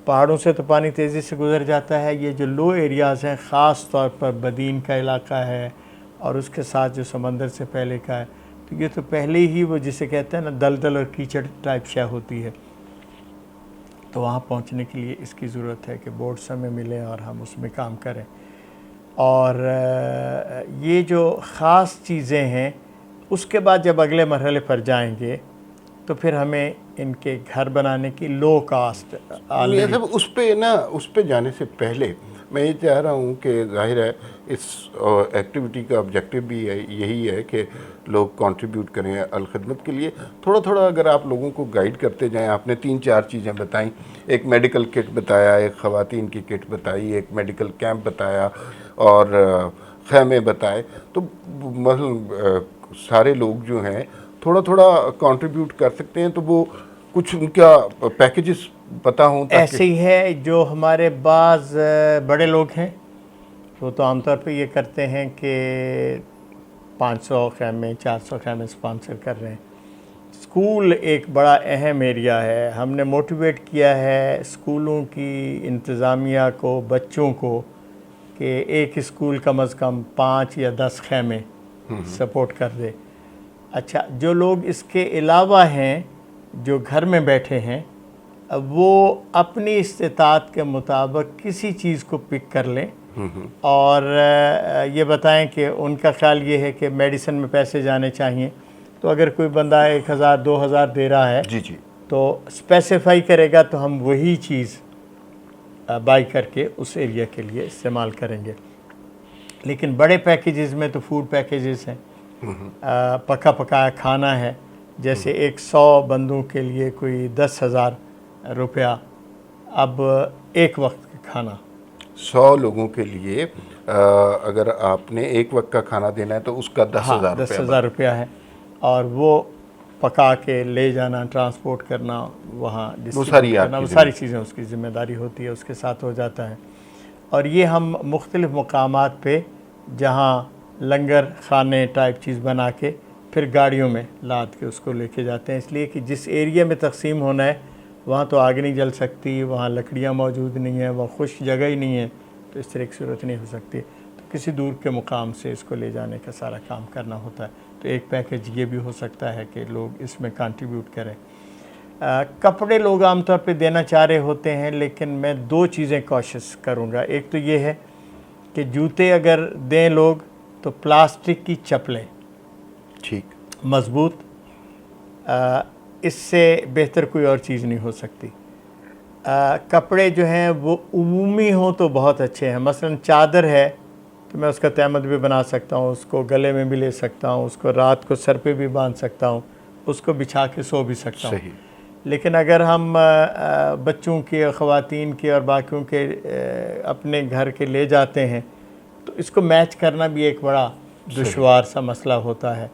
پہاڑوں سے تو پانی تیزی سے گزر جاتا ہے, یہ جو لو ایریاز ہیں خاص طور پر بدین کا علاقہ ہے اور اس کے ساتھ جو سمندر سے پہلے کا ہے, تو یہ تو پہلے ہی وہ جسے کہتے ہیں نا دلدل اور کیچڑ ٹائپ شے ہوتی ہے. تو وہاں پہنچنے کے لیے اس کی ضرورت ہے کہ بورڈس ہمیں ملیں اور ہم اس میں کام کریں. اور یہ جو خاص چیزیں ہیں اس کے بعد جب اگلے مرحلے پر جائیں گے تو پھر ہمیں ان کے گھر بنانے کی لو کاسٹ اس پہ جانے سے پہلے میں یہ چاہ رہا ہوں کہ ظاہر ہے اس ایکٹیویٹی کا آبجیکٹیو بھی یہی ہے کہ لوگ کنٹریبیوٹ کریں الخدمت کے لیے. تھوڑا تھوڑا اگر آپ لوگوں کو گائیڈ کرتے جائیں. آپ نے 3-4 چیزیں بتائیں, ایک میڈیکل کٹ بتایا, ایک خواتین کی کٹ بتائی, ایک میڈیکل کیمپ بتایا اور خیمے بتائے. تو مثلا سارے لوگ جو ہیں تھوڑا تھوڑا کنٹریبیوٹ کر سکتے ہیں، تو وہ کچھ ان کا پیکیجز پتہ ہوں ایسے ہی ہے جو ہمارے بعض بڑے لوگ ہیں وہ تو عام طور پہ یہ کرتے ہیں کہ 500 خیمے 400 خیمے اسپانسر کر رہے ہیں. اسکول ایک بڑا اہم ایریا ہے. ہم نے موٹیویٹ کیا ہے اسکولوں کی انتظامیہ کو، بچوں کو، کہ ایک اسکول کم از کم 5 یا 10 خیمے سپورٹ کر دے. اچھا، جو لوگ اس کے علاوہ ہیں جو گھر میں بیٹھے ہیں وہ اپنی استطاعت کے مطابق کسی چیز کو پک کر لیں اور یہ بتائیں کہ ان کا خیال یہ ہے کہ میڈیسن میں پیسے جانے چاہیے. تو اگر کوئی بندہ 1000 2000 دے رہا ہے جی جی تو اسپیسیفائی کرے گا تو ہم وہی چیز بائی کر کے اس ایریا کے لیے استعمال کریں گے. لیکن بڑے پیکیجز میں تو فوڈ پیکیجز ہیں، پکا پکایا کھانا ہے. جیسے 100 بندوں کے لیے کوئی 10,000 روپیہ اب ایک وقت کا کھانا. 100 لوگوں کے لیے اگر آپ نے ایک وقت کا کھانا دینا ہے تو اس کا 10,000 روپیہ ہے، اور وہ پکا کے لے جانا، ٹرانسپورٹ کرنا، وہاں ڈسٹریبیوٹ کرنا، وہ ساری چیزیں اس کی ذمہ داری ہوتی ہے، اس کے ساتھ ہو جاتا ہے. اور یہ ہم مختلف مقامات پہ جہاں لنگر خانے ٹائپ چیز بنا کے پھر گاڑیوں میں لاد کے اس کو لے کے جاتے ہیں، اس لیے کہ جس ایریا میں تقسیم ہونا ہے وہاں تو آگ نہیں جل سکتی، وہاں لکڑیاں موجود نہیں ہیں، وہاں خشک جگہ ہی نہیں ہے، تو اس طرح کی صورت نہیں ہو سکتی. تو کسی دور کے مقام سے اس کو لے جانے کا سارا کام کرنا ہوتا ہے. تو ایک پیکیج یہ بھی ہو سکتا ہے کہ لوگ اس میں کنٹریبیوٹ کریں. کپڑے لوگ عام طور پہ دینا چاہ رہے ہوتے ہیں، لیکن میں 2 چیزیں کوشش کروں گا. ایک تو یہ ہے کہ جوتے اگر دیں لوگ تو پلاسٹک کی چپلیں، ٹھیک، مضبوط، اس سے بہتر کوئی اور چیز نہیں ہو سکتی. کپڑے جو ہیں وہ عمومی ہوں تو بہت اچھے ہیں. مثلا چادر ہے تو میں اس کا تہمت بھی بنا سکتا ہوں، اس کو گلے میں بھی لے سکتا ہوں، اس کو رات کو سر پہ بھی باندھ سکتا ہوں، اس کو بچھا کے سو بھی سکتا ہوں. صحیح. لیکن اگر ہم بچوں کے، خواتین کے اور باقیوں کے اپنے گھر کے لے جاتے ہیں تو اس کو میچ کرنا بھی ایک بڑا دشوار سا مسئلہ ہوتا ہے.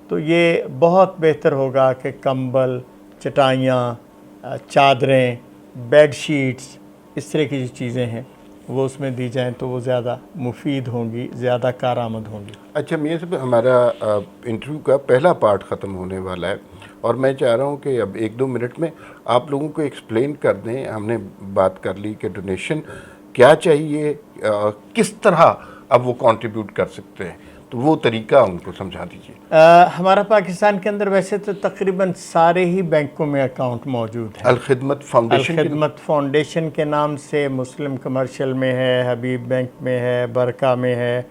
تو یہ بہت بہتر ہوگا کہ کمبل، چٹائیاں، چادریں، بیڈ شیٹس، اس طرح کی جو چیزیں ہیں وہ اس میں دی جائیں تو وہ زیادہ مفید ہوں گی، زیادہ کارآمد ہوں گی. اچھا میاں صاحب، ہمارا انٹرویو کا پہلا پارٹ ختم ہونے والا ہے اور میں چاہ رہا ہوں کہ اب 1-2 منٹ میں آپ لوگوں کو ایکسپلین کر دیں. ہم نے بات کر لی کہ ڈونیشن کیا چاہیے، کس طرح اب وہ کنٹریبیوٹ کر سکتے ہیں، تو وہ طریقہ ان کو سمجھا دیجیے. ہمارا پاکستان کے اندر ویسے تو تقریباً سارے ہی بینکوں میں اکاؤنٹ موجود ہیں. الخدمت فاؤنڈیشن الخدمت فاؤنڈیشن کے نام سے مسلم کمرشل میں ہے، حبیب بینک میں ہے، برکہ میں ہے،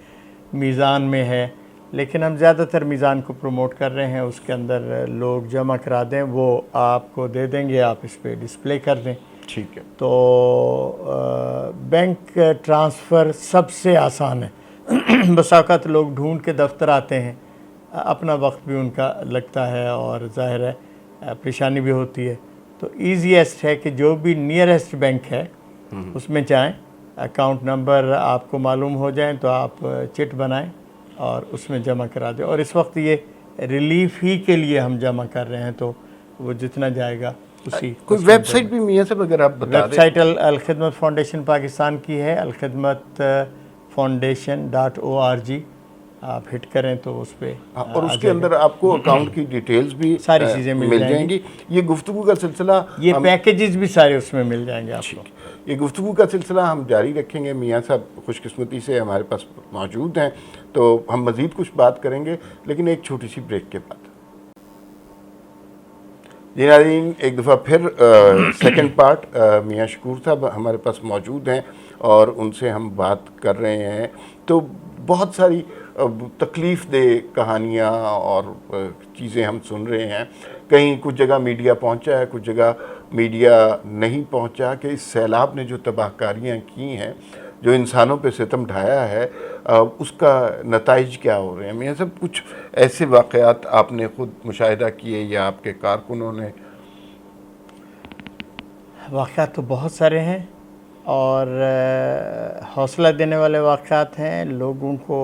میزان میں ہے. لیکن ہم زیادہ تر میزان کو پروموٹ کر رہے ہیں. اس کے اندر لوگ جمع کرا دیں، وہ آپ کو دے دیں گے، آپ اس پہ ڈسپلے کر دیں. ٹھیک ہے. تو بینک ٹرانسفر سب سے آسان ہے. بس اوقات لوگ ڈھونڈ کے دفتر آتے ہیں، اپنا وقت بھی ان کا لگتا ہے اور ظاہر ہے پریشانی بھی ہوتی ہے. تو ایزیسٹ ہے کہ جو بھی نیئرسٹ بینک ہے اس میں جائیں، اکاؤنٹ نمبر آپ کو معلوم ہو جائیں تو آپ چٹ بنائیں اور اس میں جمع کرا دیں. اور اس وقت یہ ریلیف ہی کے لیے ہم جمع کر رہے ہیں، تو وہ جتنا جائے گا اسی. کوئی ویب سائٹ بھی میاں صاحب اگر آپ بتا دیں؟ Website Alkhidmat foundation Pakistan کی ہے، الخدمت foundation.org. آپ ہٹ کریں تو اس پہ اور اس کے اندر آپ کو اکاؤنٹ کی ڈیٹیلز بھی ساری چیزیں مل جائیں گی. یہ گفتگو کا سلسلہ، یہ پیکیجز بھی سارے اس میں مل جائیں گے آپ کو. یہ گفتگو کا سلسلہ ہم جاری رکھیں گے. میاں صاحب خوش قسمتی سے ہمارے پاس موجود ہیں تو ہم مزید کچھ بات کریں گے، لیکن ایک چھوٹی سی بریک کے بعد. جی ناظرین، ایک دفعہ پھر سیکنڈ پارٹ میاں شکور صاحب ہمارے پاس موجود ہیں اور ان سے ہم بات کر رہے ہیں. تو بہت ساری تکلیف دہ کہانیاں اور چیزیں ہم سن رہے ہیں. کہیں کچھ جگہ میڈیا پہنچا ہے، کچھ جگہ میڈیا نہیں پہنچا، کہ اس سیلاب نے جو تباہ کاریاں کی ہیں، جو انسانوں پہ ستم ڈھایا ہے، اس کا نتائج کیا ہو رہے ہیں. میاں صاحب، کچھ ایسے واقعات آپ نے خود مشاہدہ کیے یا آپ کے کارکنوں نے؟ واقعات تو بہت سارے ہیں اور حوصلہ دینے والے واقعات ہیں، لوگوں کو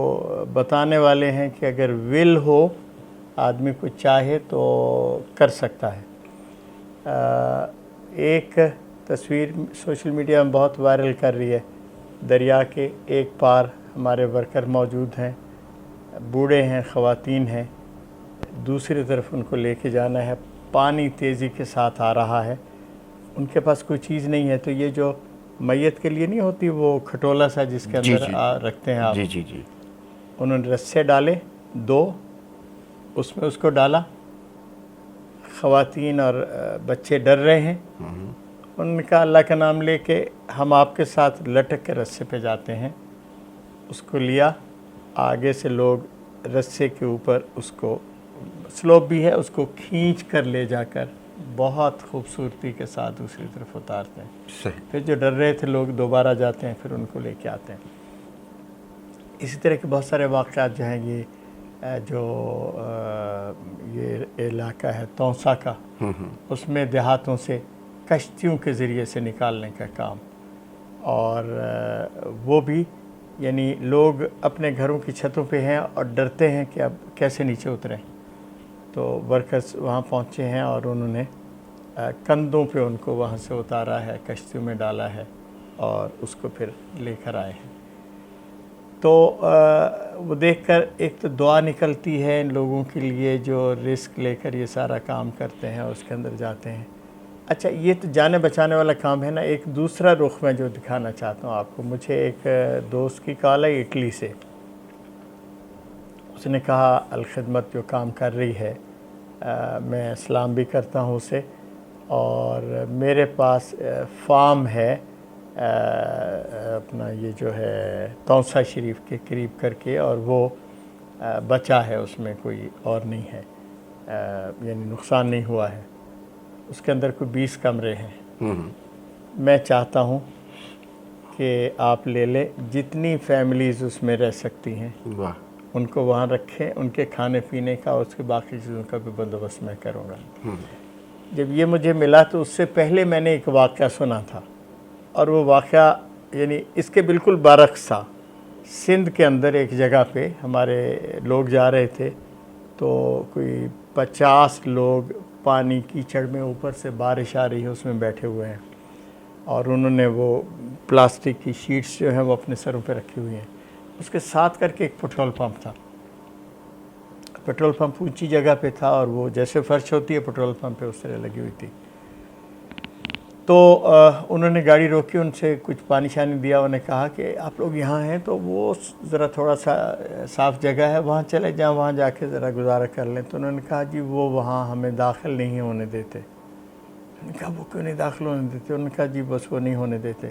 بتانے والے ہیں کہ اگر ول ہو آدمی کو چاہے تو کر سکتا ہے۔ ایک تصویر سوشل میڈیا میں بہت وائرل کر رہی ہے، دریا کے ایک پار ہمارے ورکر موجود ہیں، بوڑھے ہیں، خواتین ہیں، دوسری طرف ان کو لے کے جانا ہے، پانی تیزی کے ساتھ آ رہا ہے، ان کے پاس کوئی چیز نہیں ہے۔ تو یہ جو میت کے لیے نہیں ہوتی وہ کھٹولا سا جس کے اندر رکھتے ہیں آپ، جی جی جی، انہوں نے رسے ڈالے 2، اس میں اس کو ڈالا، خواتین اور بچے ڈر رہے ہیں، انہوں نے کہا اللہ کا نام لے کے ہم آپ کے ساتھ لٹک کے رسے پہ جاتے ہیں، اس کو لیا، آگے سے لوگ رسے کے اوپر اس کو سلوپ بھی ہے، اس کو کھینچ کر لے جا کر بہت خوبصورتی کے ساتھ دوسری طرف اتارتے ہیں۔ صحیح۔ پھر جو ڈر رہے تھے لوگ دوبارہ جاتے ہیں، پھر ان کو لے کے آتے ہیں۔ اسی طرح کے بہت سارے واقعات جو ہیں، یہ علاقہ ہے تونسا کا، اس میں دیہاتوں سے کشتیوں کے ذریعے سے نکالنے کا کام، اور وہ بھی یعنی لوگ اپنے گھروں کی چھتوں پہ ہیں اور ڈرتے ہیں کہ اب کیسے نیچے اتریں، تو ورکرز وہاں پہنچے ہیں اور انہوں نے کندھوں پہ ان کو وہاں سے اتارا ہے، کشتیوں میں ڈالا ہے اور اس کو پھر لے کر آئے ہیں۔ تو وہ دیکھ کر ایک تو دعا نکلتی ہے ان لوگوں کے لیے جو رسک لے کر یہ سارا کام کرتے ہیں اور اس کے اندر جاتے ہیں۔ اچھا، یہ تو جانے بچانے والا کام ہے نا، ایک دوسرا رخ میں جو دکھانا چاہتا ہوں آپ کو، مجھے ایک دوست کی کال ہے اٹلی سے، اس نے کہا الخدمت جو کام کر رہی ہے، میں سلام بھی کرتا ہوں اسے، اور میرے پاس فارم ہے اپنا یہ جو ہے تونسا شریف کے قریب کر کے، اور وہ بچا ہے، اس میں کوئی اور نہیں ہے، یعنی نقصان نہیں ہوا ہے، اس کے اندر کوئی 20 کمرے ہیں۔ میں چاہتا ہوں کہ آپ لے لیں، جتنی فیملیز اس میں رہ سکتی ہیں ان کو وہاں رکھیں، ان کے کھانے پینے کا اور اس کے باقی چیزوں کا بھی بندوبست میں کروں گا۔ جب یہ مجھے ملا تو اس سے پہلے میں نے ایک واقعہ سنا تھا، اور وہ واقعہ یعنی اس کے بالکل برعکس تھا۔ سندھ کے اندر ایک جگہ پہ ہمارے لوگ جا رہے تھے، تو کوئی 50 لوگ پانی کیچڑ میں، اوپر سے بارش آ رہی ہے، اس میں بیٹھے ہوئے ہیں، اور انہوں نے وہ پلاسٹک کی شیٹس جو ہیں وہ اپنے سروں پہ رکھی ہوئی ہیں۔ اس کے ساتھ کر کے ایک پٹرول پمپ تھا، پٹرول پمپ اونچی جگہ پہ تھا، اور وہ جیسے فرش ہوتی ہے پٹرول پمپ پہ اس طرح لگی ہوئی تھی۔ تو انہوں نے گاڑی روکی، ان سے کچھ پانی شانی دیا، انہوں نے کہا کہ آپ لوگ یہاں ہیں تو وہ ذرا تھوڑا سا صاف جگہ ہے، وہاں چلے جائیں، وہاں جا کے ذرا گزارا کر لیں۔ تو انہوں نے کہا جی وہ وہاں ہمیں داخل نہیں ہونے دیتے۔ انہوں نے کہا وہ کیوں نہیں داخل ہونے دیتے؟ انہوں نے کہا جی بس وہ نہیں ہونے دیتے۔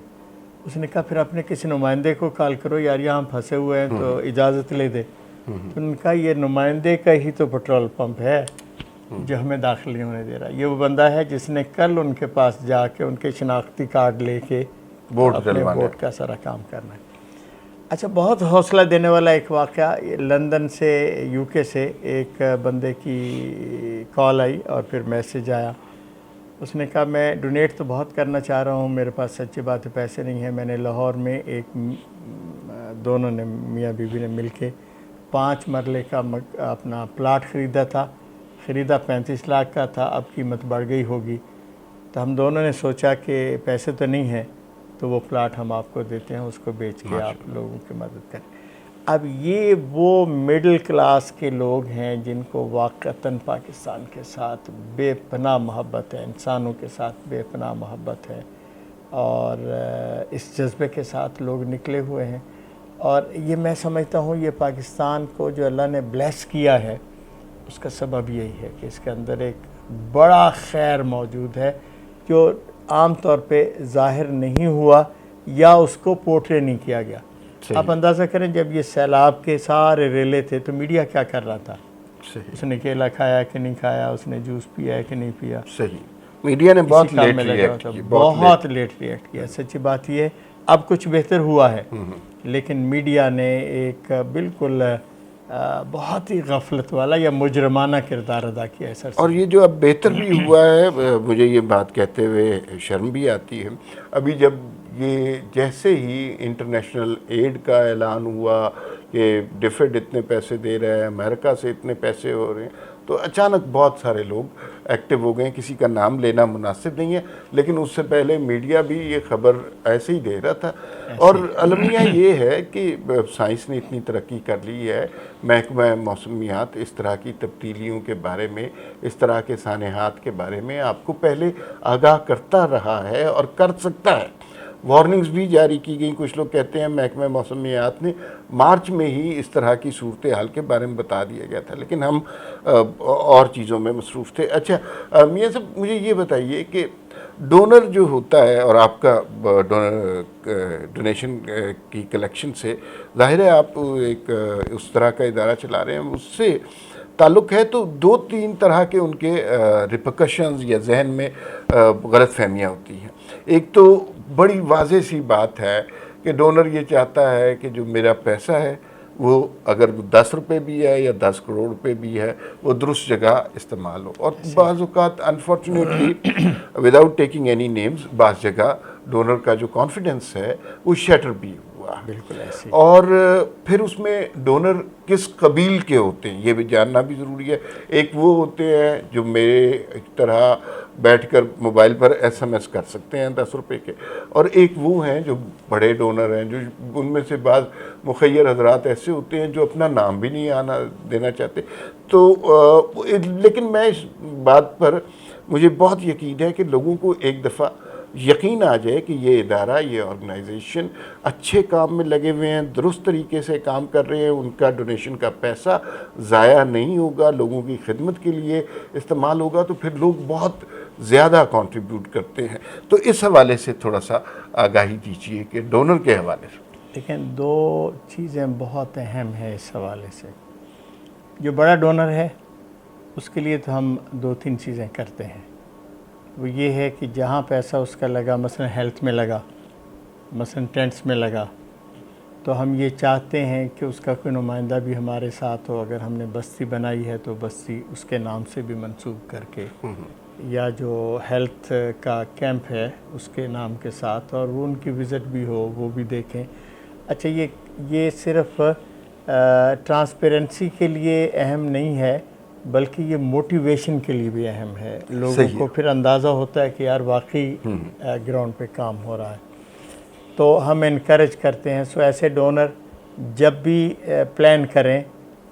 اس نے کہا پھر اپنے کسی نمائندے کو کال کرو، یار یہاں پھنسے ہوئے ہیں تو اجازت لے دے۔ تو انہوں نے کہا یہ نمائندے کا ہی تو پٹرول پمپ ہے جو ہمیں داخل نہیں ہونے دے رہا۔ یہ وہ بندہ ہے جس نے کل ان کے پاس جا کے ان کے شناختی کارڈ لے کے اپنے بوٹ کا سارا کام کرنا ہے۔ اچھا، بہت حوصلہ دینے والا ایک واقعہ، لندن سے، یو کے سے ایک بندے کی کال آئی اور پھر میسیج آیا۔ اس نے کہا میں ڈونیٹ تو بہت کرنا چاہ رہا ہوں، میرے پاس سچی بات ہے پیسے نہیں ہیں۔ میں نے لاہور میں دونوں نے میاں بیوی نے مل کے 5 مرلے کا اپنا پلاٹ خریدا تھا، خریدا 35 لاکھ کا تھا، اب قیمت بڑھ گئی ہوگی۔ تو ہم دونوں نے سوچا کہ پیسے تو نہیں ہیں تو وہ پلاٹ ہم آپ کو دیتے ہیں، اس کو بیچ کے آپ لوگوں کی مدد کریں۔ اب یہ وہ مڈل کلاس کے لوگ ہیں جن کو واقعتاً پاکستان کے ساتھ بے پناہ محبت ہے، انسانوں کے ساتھ بے پناہ محبت ہے، اور اس جذبے کے ساتھ لوگ نکلے ہوئے ہیں۔ اور یہ میں سمجھتا ہوں یہ پاکستان کو جو اللہ نے بلیس کیا ہے اس کا سبب یہی ہے کہ اس کے اندر ایک بڑا خیر موجود ہے جو عام طور پہ ظاہر نہیں ہوا یا اس کو پورٹری نہیں کیا گیا۔ آپ اندازہ کریں جب یہ سیلاب کے سارے ریلے تھے تو میڈیا کیا کر رہا تھا؟ اس نے کیلا کھایا کہ نہیں کھایا، اس نے جوس پیا ہے کہ نہیں پیا۔ صحیح، میڈیا نے بہت لیٹ ریئیکٹ کیا۔ سچی بات یہ ہے اب کچھ بہتر ہوا ہے، لیکن میڈیا نے ایک بالکل بہت ہی غفلت والا یا مجرمانہ کردار ادا کیا ہے سر۔ اور یہ جو اب بہتر بھی ہوا ہے، مجھے یہ بات کہتے ہوئے شرم بھی آتی ہے، ابھی جب یہ جیسے ہی انٹرنیشنل ایڈ کا اعلان ہوا کہ ڈیفڈ اتنے پیسے دے رہا ہے، امریکہ سے اتنے پیسے ہو رہے ہیں، تو اچانک بہت سارے لوگ ایکٹیو ہو گئے. کسی کا نام لینا مناسب نہیں ہے, لیکن اس سے پہلے میڈیا بھی یہ خبر ایسے ہی دے رہا تھا. اور المیہ یہ ہے کہ سائنس نے اتنی ترقی کر لی ہے, محکمہ موسمیات اس طرح کی تبدیلیوں کے بارے میں, اس طرح کے سانحات کے بارے میں آپ کو پہلے آگاہ کرتا رہا ہے اور کر سکتا ہے. وارننگز بھی جاری کی گئیں. کچھ لوگ کہتے ہیں محکمہ موسمیات نے مارچ میں ہی اس طرح کی صورتحال کے بارے میں بتا دیا گیا تھا, لیکن ہم اور چیزوں میں مصروف تھے. اچھا میاں صاحب, مجھے یہ بتائیے کہ ڈونر جو ہوتا ہے, اور آپ کا ڈونیشن کی کلیکشن سے ظاہر ہے آپ ایک اس طرح کا ادارہ چلا رہے ہیں, اس سے تعلق ہے, تو 2-3 طرح کے ان کے ریپرکشنز یا ذہن میں غلط فہمیاں ہوتی ہیں. ایک تو بڑی واضح سی بات ہے کہ ڈونر یہ چاہتا ہے کہ جو میرا پیسہ ہے وہ اگر 10 روپے بھی ہے یا 10 کروڑ روپے بھی ہے وہ درست جگہ استعمال ہو. اور بعض اوقات unfortunately without taking any names, بعض جگہ ڈونر کا جو کانفیڈنس ہے وہ شیٹر بھی ہوا. بالکل ایسے. اور پھر اس میں ڈونر کس قبیل کے ہوتے ہیں یہ بھی جاننا بھی ضروری ہے. ایک وہ ہوتے ہیں جو میرے طرح بیٹھ کر موبائل پر SMS کر سکتے ہیں 10 روپے کے, اور ایک وہ ہیں جو بڑے ڈونر ہیں, جو ان میں سے بعض مخیر حضرات ایسے ہوتے ہیں جو اپنا نام بھی نہیں آنا دینا چاہتے. تو لیکن میں اس بات پر مجھے بہت یقین ہے کہ لوگوں کو ایک دفعہ یقین آ جائے کہ یہ ادارہ, یہ آرگنائزیشن اچھے کام میں لگے ہوئے ہیں, درست طریقے سے کام کر رہے ہیں, ان کا ڈونیشن کا پیسہ ضائع نہیں ہوگا, لوگوں کی خدمت کے لیے استعمال ہوگا, تو پھر لوگ بہت زیادہ کنٹریبیوٹ کرتے ہیں. تو اس حوالے سے تھوڑا سا آگاہی دیجیے کہ ڈونر کے حوالے سے. لیکن 2 چیزیں بہت اہم ہیں اس حوالے سے. جو بڑا ڈونر ہے اس کے لیے تو ہم 2-3 چیزیں کرتے ہیں. وہ یہ ہے کہ جہاں پیسہ اس کا لگا, مثلا ہیلتھ میں لگا, مثلا ٹینٹس میں لگا, تو ہم یہ چاہتے ہیں کہ اس کا کوئی نمائندہ بھی ہمارے ساتھ ہو. اگر ہم نے بستی بنائی ہے تو بستی اس کے نام سے بھی منسوب کر کے, یا جو ہیلتھ کا کیمپ ہے اس کے نام کے ساتھ, اور وہ ان کی وزٹ بھی ہو, وہ بھی دیکھیں. اچھا یہ صرف ٹرانسپیرنسی کے لیے اہم نہیں ہے, بلکہ یہ موٹیویشن کے لیے بھی اہم ہے. لوگوں کو پھر اندازہ ہوتا ہے کہ یار واقعی گراؤنڈ پہ کام ہو رہا ہے, تو ہم انکریج کرتے ہیں. سو ایسے ڈونر جب بھی پلان کریں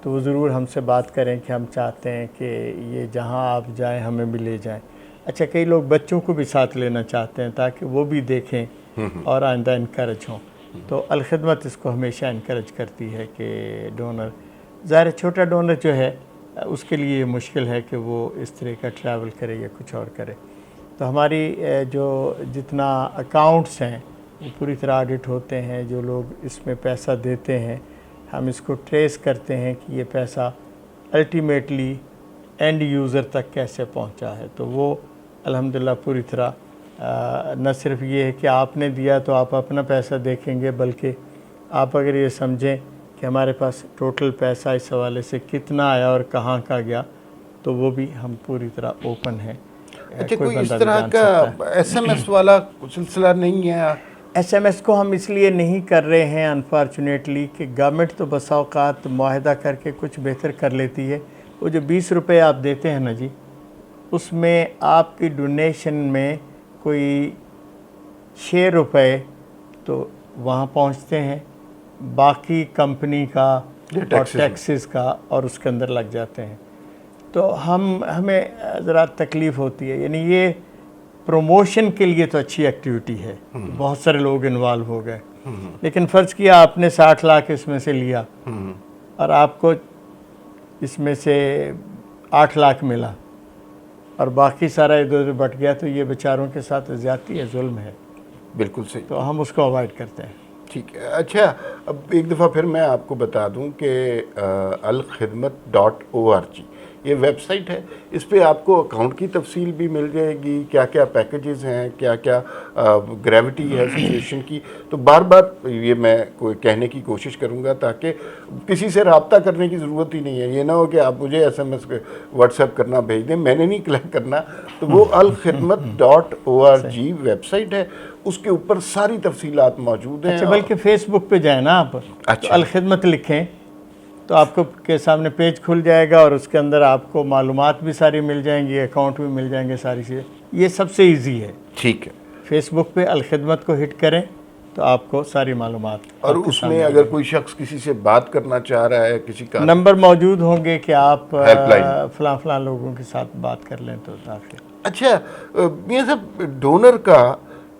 تو وہ ضرور ہم سے بات کریں کہ ہم چاہتے ہیں کہ یہ جہاں آپ جائیں ہمیں بھی لے جائیں. اچھا, کئی لوگ بچوں کو بھی ساتھ لینا چاہتے ہیں تاکہ وہ بھی دیکھیں اور آئندہ انکریج ہوں. تو الخدمت اس کو ہمیشہ انکریج کرتی ہے کہ ڈونر, ظاہر چھوٹا ڈونر جو ہے اس کے لیے یہ مشکل ہے کہ وہ اس طرح کا ٹریول کرے یا کچھ اور کرے. تو ہماری جو جتنا اکاؤنٹس ہیں وہ پوری طرح آڈٹ ہوتے ہیں. جو لوگ اس میں پیسہ دیتے ہیں ہم اس کو ٹریس کرتے ہیں کہ یہ پیسہ الٹیمیٹلی اینڈ یوزر تک کیسے پہنچا ہے. تو وہ الحمدللہ پوری طرح نہ صرف یہ ہے کہ آپ نے دیا تو آپ اپنا پیسہ دیکھیں گے, بلکہ آپ اگر یہ سمجھیں کہ ہمارے پاس ٹوٹل پیسہ اس حوالے سے کتنا آیا اور کہاں کا گیا, تو وہ بھی ہم پوری طرح اوپن ہیں. اچھا, کوئی اس طرح کا SMS والا سلسلہ نہیں ہے؟ SMS کو ہم اس لیے نہیں کر رہے ہیں انفارچونیٹلی کہ گورنمنٹ تو بسا اوقات معاہدہ کر کے کچھ بہتر کر لیتی ہے. وہ جو 20 روپے آپ دیتے ہیں نا جی, اس میں آپ کی ڈونیشن میں کوئی 6 روپے تو وہاں پہنچتے ہیں, باقی کمپنی کا اور ٹیکسز کا اور اس کے اندر لگ جاتے ہیں. تو ہمیں ذرا تکلیف ہوتی ہے. یعنی یہ پروموشن کے لیے تو اچھی ایکٹیویٹی ہے, بہت سارے لوگ انوالو ہو گئے, لیکن فرض کیا آپ نے 60 لاکھ اس میں سے لیا اور آپ کو اس میں سے 8 لاکھ ملا اور باقی سارا ادھر ادھر بٹ گیا, تو یہ بیچاروں کے ساتھ زیادتی ہے, ظلم ہے. بالکل صحیح. تو ہم اس کو اوائڈ کرتے ہیں. ٹھیک ہے. اچھا, اب ایک دفعہ پھر میں آپ کو بتا دوں کہ alkhidmat.org یہ ویب سائٹ ہے. اس پہ آپ کو اکاؤنٹ کی تفصیل بھی مل جائے گی, کیا کیا پیکیجز ہیں, کیا کیا گریوٹی ہے سچویشن کی. تو بار بار یہ میں کوئی کہنے کی کوشش کروں گا تاکہ کسی سے رابطہ کرنے کی ضرورت ہی نہیں ہے. یہ نہ ہو کہ آپ مجھے SMS واٹس ایپ کرنا بھیج دیں, میں نے نہیں کلیکٹ کرنا. تو وہ alkhidmat.org ویب سائٹ ہے, اس کے اوپر ساری تفصیلات موجود ہیں. اچھا, بلکہ فیس بک پہ جائیں نا آپ, الخدمت لکھیں تو آپ کو کے سامنے پیج کھل جائے گا اور اس کے اندر آپ کو معلومات بھی ساری مل جائیں گی، اکاؤنٹ بھی مل جائیں گے، ساری چیزیں. یہ سب سے ایزی ہے. ٹھیک ہے. فیس بک پہ الخدمت کو ہٹ کریں تو آپ کو ساری معلومات. اور اس میں اگر کوئی شخص کسی سے بات کرنا چاہ رہا ہے، کسی کا نمبر موجود ہوں گے کہ آپ ہیلپ لائن فلاں فلاں لوگوں کے ساتھ بات کر لیں تو داخل. اچھا میاں صاحب، ڈونر کا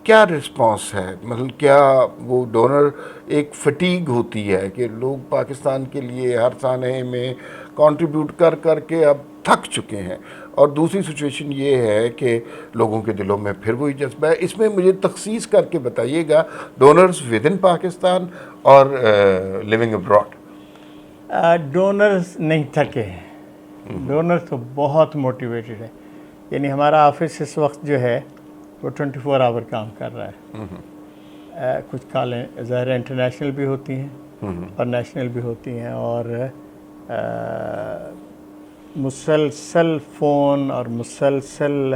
کیا رسپانس ہے؟ مطلب کیا وہ ڈونر ایک فٹیگ ہوتی ہے کہ لوگ پاکستان کے لیے ہر سانحے میں کنٹریبیوٹ کر کر کے اب تھک چکے ہیں، اور دوسری سچویشن یہ ہے کہ لوگوں کے دلوں میں پھر وہی جذبہ ہے. اس میں مجھے تخصیص کر کے بتائیے گا ڈونرز ود ان پاکستان اور لیونگ ابراڈ. ڈونرز نہیں تھکے ہیں، ڈونر تو بہت موٹیویٹڈ ہے. یعنی ہمارا آفس اس وقت جو ہے وہ 24 آور کام کر رہا ہے. کچھ کالیں ظاہر انٹرنیشنل بھی ہوتی ہیں اور نیشنل بھی ہوتی ہیں، اور مسلسل فون اور مسلسل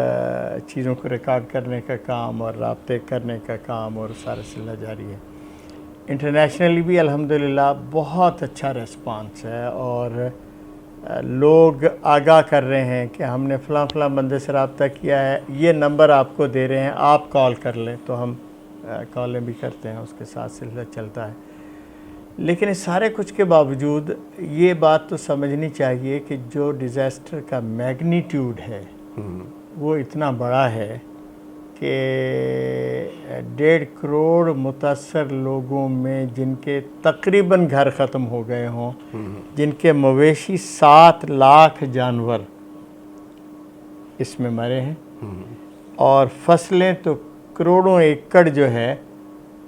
چیزوں کو ریکارڈ کرنے کا کام اور رابطے کرنے کا کام اور سارا سلسلہ جاری ہے. انٹرنیشنلی بھی الحمدللہ بہت اچھا ریسپانس ہے، اور لوگ آگاہ کر رہے ہیں کہ ہم نے فلاں فلاں بندے سے رابطہ کیا ہے، یہ نمبر آپ کو دے رہے ہیں، آپ کال کر لیں. تو ہم کالیں بھی کرتے ہیں، اس کے ساتھ سلسلہ چلتا ہے. لیکن اس سارے کچھ کے باوجود یہ بات تو سمجھنی چاہیے کہ جو ڈیزاسٹر کا میگنیٹیوڈ ہے وہ اتنا بڑا ہے کہ 1.5 کروڑ متاثر لوگوں میں جن کے تقریباً گھر ختم ہو گئے ہوں، جن کے مویشی 7 لاکھ جانور اس میں مرے ہیں، اور فصلیں تو کروڑوں ایکڑ جو ہے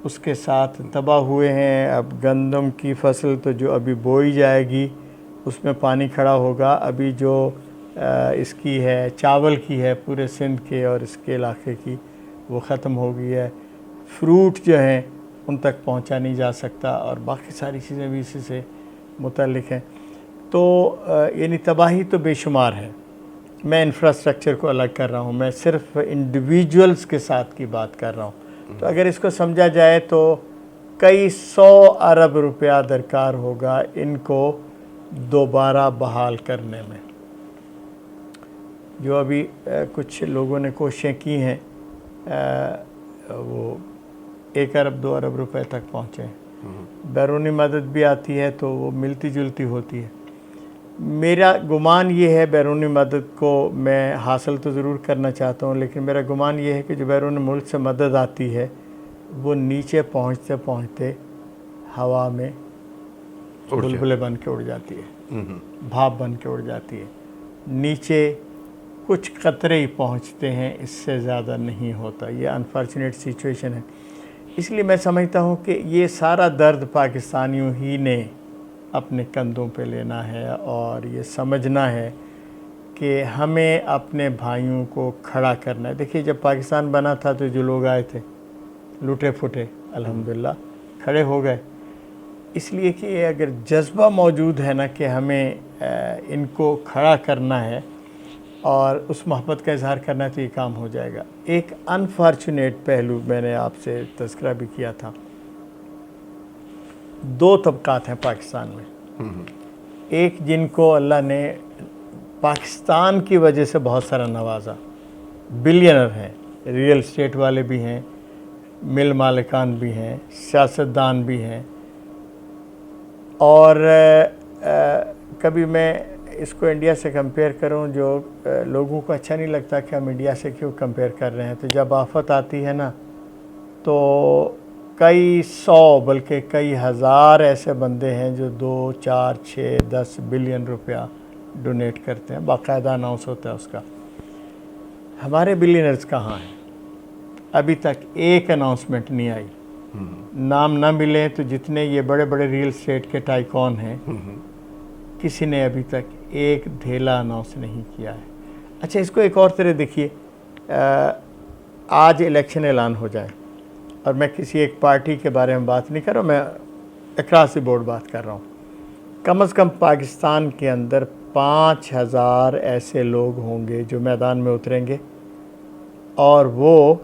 اس کے ساتھ تباہ ہوئے ہیں. اب گندم کی فصل تو جو ابھی بوئی جائے گی اس میں پانی کھڑا ہوگا. ابھی جو اس کی ہے چاول کی ہے پورے سندھ کے اور اس کے علاقے کی، وہ ختم ہو گئی ہے. فروٹ جو ہیں ان تک پہنچا نہیں جا سکتا، اور باقی ساری چیزیں بھی اسی سے متعلق ہیں. تو یعنی تباہی تو بے شمار ہے. میں انفراسٹرکچر کو الگ کر رہا ہوں، میں صرف انڈیویجولز کے ساتھ کی بات کر رہا ہوں. تو اگر اس کو سمجھا جائے تو کئی 100 ارب روپیہ درکار ہوگا ان کو دوبارہ بحال کرنے میں. جو ابھی کچھ لوگوں نے کوششیں کی ہیں وہ 1 ارب 2 ارب روپے تک پہنچے. بیرونی مدد بھی آتی ہے تو وہ ملتی جلتی ہوتی ہے. میرا گمان یہ ہے بیرونی مدد کو میں حاصل تو ضرور کرنا چاہتا ہوں، لیکن میرا گمان یہ ہے کہ جو بیرون ملک سے مدد آتی ہے وہ نیچے پہنچتے پہنچتے ہوا میں بلبلے بن کے اڑ جاتی ہے، بھاپ بن کے اڑ جاتی ہے. نیچے کچھ قطرے ہی پہنچتے ہیں، اس سے زیادہ نہیں ہوتا. یہ انفارچونیٹ سچویشن ہے. اس لیے میں سمجھتا ہوں کہ یہ سارا درد پاکستانیوں ہی نے اپنے کندھوں پہ لینا ہے، اور یہ سمجھنا ہے کہ ہمیں اپنے بھائیوں کو کھڑا کرنا ہے. دیکھیے جب پاکستان بنا تھا تو جو لوگ آئے تھے لوٹے پھوٹے الحمدللہ کھڑے ہو گئے. اس لیے کہ اگر جذبہ موجود ہے نا کہ ہمیں ان کو کھڑا کرنا ہے اور اس محبت کا اظہار کرنا ہے تو یہ کام ہو جائے گا. ایک انفارچونیٹ پہلو میں نے آپ سے تذکرہ بھی کیا تھا. 2 طبقات ہیں پاکستان میں. ایک جن کو اللہ نے پاکستان کی وجہ سے بہت سارا نوازا، بلینر ہیں، ریئل اسٹیٹ والے بھی ہیں، مل مالکان بھی ہیں، سیاستدان بھی ہیں. اور کبھی میں اس کو انڈیا سے کمپیئر کروں، جو لوگوں کو اچھا نہیں لگتا کہ ہم انڈیا سے کیوں کمپیئر کر رہے ہیں. تو جب آفت آتی ہے نا تو کئی 100 بلکہ کئی ہزار ایسے بندے ہیں جو 2 4 6 10 بلین روپیہ ڈونیٹ کرتے ہیں، باقاعدہ اناؤنس ہوتا ہے اس کا. ہمارے بلینرز کہاں ہیں؟ ابھی تک ایک اناؤنسمنٹ نہیں آئی. نام نہ ملے تو جتنے یہ بڑے بڑے ریئل اسٹیٹ کے ٹائکون ہیں کسی نے ابھی تک ایک دھیلا اناؤنس نہیں کیا ہے. اچھا اس کو ایک اور طرح دیکھیے، آج الیکشن اعلان ہو جائے اور میں کسی ایک پارٹی کے بارے میں بات نہیں کر رہا ہوں، میں اکراس بورڈ بات کر رہا ہوں. کم از کم پاکستان کے اندر 5000 ایسے لوگ ہوں گے جو میدان میں اتریں گے، اور وہ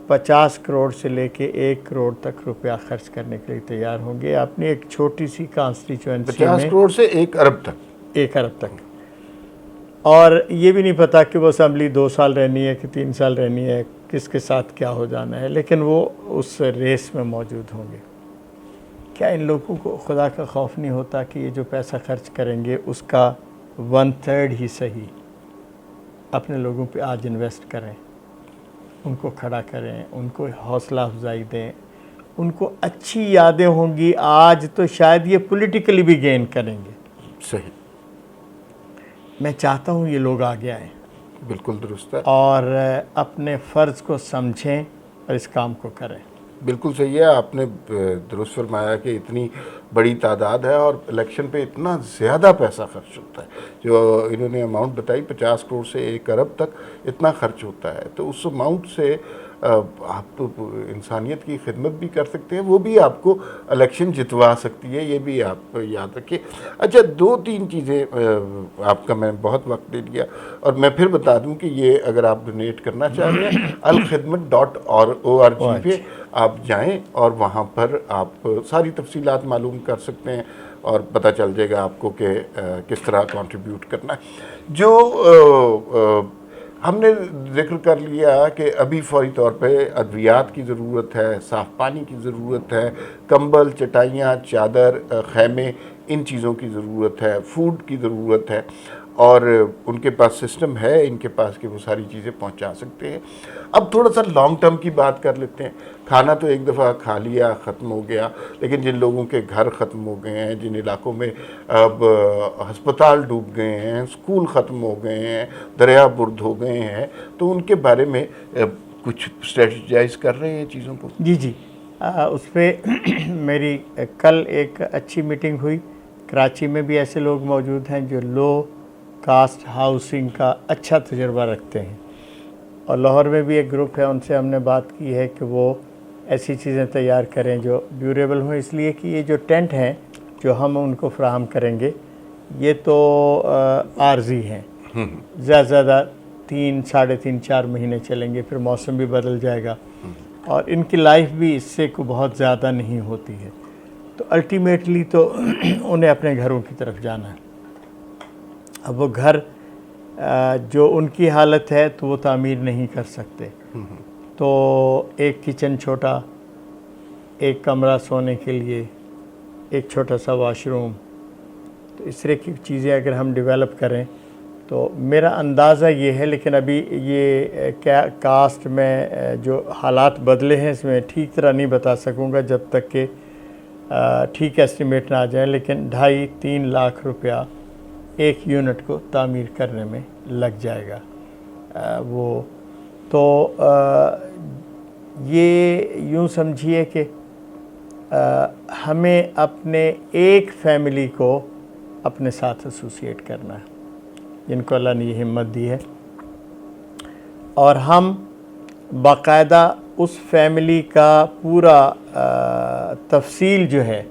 50 کروڑ سے لے کے 1 کروڑ تک روپیہ خرچ کرنے کے لیے تیار ہوں گے اپنی ایک چھوٹی سی کانسٹیچوئنسی میں. 50 کروڑ سے 1 ارب تک. 1 ارب تک. اور یہ بھی نہیں پتا کہ وہ اسمبلی 2 سال رہنی ہے کہ 3 سال رہنی ہے, کس کے ساتھ کیا ہو جانا ہے, لیکن وہ اس ریس میں موجود ہوں گے. کیا ان لوگوں کو خدا کا خوف نہیں ہوتا کہ یہ جو پیسہ خرچ کریں گے اس کا 1/3 ہی صحیح اپنے لوگوں پہ آج انویسٹ کریں, ان کو کھڑا کریں, ان کو حوصلہ افزائی دیں, ان کو اچھی یادیں ہوں گی. آج تو شاید یہ پولیٹیکلی بھی گین کریں گے. صحیح. میں چاہتا ہوں یہ لوگ آگے آئیں. بالکل درست ہے. اور اپنے فرض کو سمجھیں اور اس کام کو کریں. بالکل صحیح ہے. آپ نے درست فرمایا کہ اتنی بڑی تعداد ہے اور الیکشن پہ اتنا زیادہ پیسہ خرچ ہوتا ہے. جو انہوں نے اماؤنٹ بتائی 50 کروڑ سے 1 ارب تک اتنا خرچ ہوتا ہے, تو اس اماؤنٹ سے آپ تو انسانیت کی خدمت بھی کر سکتے ہیں, وہ بھی آپ کو الیکشن جتوا سکتی ہے, یہ بھی آپ یاد رکھیں. اچھا 2-3 چیزیں آپ کا میں بہت وقت لے لیا, اور میں پھر بتا دوں کہ یہ اگر آپ ڈونیٹ کرنا چاہ رہے ہیں alkhidmat.org پہ آپ جائیں اور وہاں پر آپ ساری تفصیلات معلوم کر سکتے ہیں اور پتہ چل جائے گا آپ کو کہ کس طرح کنٹریبیوٹ کرنا ہے. جو ہم نے ذکر کر لیا کہ ابھی فوری طور پہ ادویات کی ضرورت ہے, صاف پانی کی ضرورت ہے, کمبل, چٹائیاں, چادر, خیمے, ان چیزوں کی ضرورت ہے, فوڈ کی ضرورت ہے, اور ان کے پاس سسٹم ہے ان کے پاس کہ وہ ساری چیزیں پہنچا سکتے ہیں. اب تھوڑا سا لانگ ٹرم کی بات کر لیتے ہیں. کھانا تو ایک دفعہ کھا لیا, ختم ہو گیا, لیکن جن لوگوں کے گھر ختم ہو گئے ہیں, جن علاقوں میں اب ہسپتال ڈوب گئے ہیں, اسکول ختم ہو گئے ہیں, دریا برد ہو گئے ہیں, تو ان کے بارے میں کچھ اسٹریٹجائز کر رہے ہیں چیزوں کو. جی اس پہ میری کل ایک اچھی میٹنگ ہوئی. کراچی میں بھی ایسے لوگ موجود ہیں جو لو کاسٹ ہاؤسنگ کا اچھا تجربہ رکھتے ہیں, اور لاہور میں بھی ایک گروپ ہے, ان سے ہم نے بات کی ہے کہ وہ ایسی چیزیں تیار کریں جو ڈیوریبل ہوں, اس لیے کہ یہ جو ٹینٹ ہیں جو ہم ان کو فراہم کریں گے یہ تو عارضی ہیں, زیادہ زیادہ 3, 3.5, 4 مہینے چلیں گے, پھر موسم بھی بدل جائے گا, اور ان کی لائف بھی اس سے کو بہت زیادہ نہیں ہوتی ہے. تو الٹیمیٹلی تو انہیں اپنے گھروں کی طرف جانا ہے. اب وہ گھر جو ان کی حالت ہے تو وہ تعمیر نہیں کر سکتے, تو ایک کچن چھوٹا, ایک کمرہ سونے کے لیے, ایک چھوٹا سا واش روم, تو اس طرح کی چیزیں اگر ہم ڈیولپ کریں تو میرا اندازہ یہ ہے, لیکن ابھی یہ کاسٹ میں جو حالات بدلے ہیں اس میں ٹھیک طرح نہیں بتا سکوں گا جب تک کہ ٹھیک ایسٹیمیٹ نہ آ جائیں, لیکن 2.5-3 لاکھ روپیہ ایک یونٹ کو تعمیر کرنے میں لگ جائے گا. وہ تو یہ یوں سمجھیے کہ ہمیں اپنے ایک فیملی کو اپنے ساتھ ایسوسیٹ کرنا ہے جن کو اللہ نے یہ ہمت دی ہے, اور ہم باقاعدہ اس فیملی کا پورا تفصیل جو ہے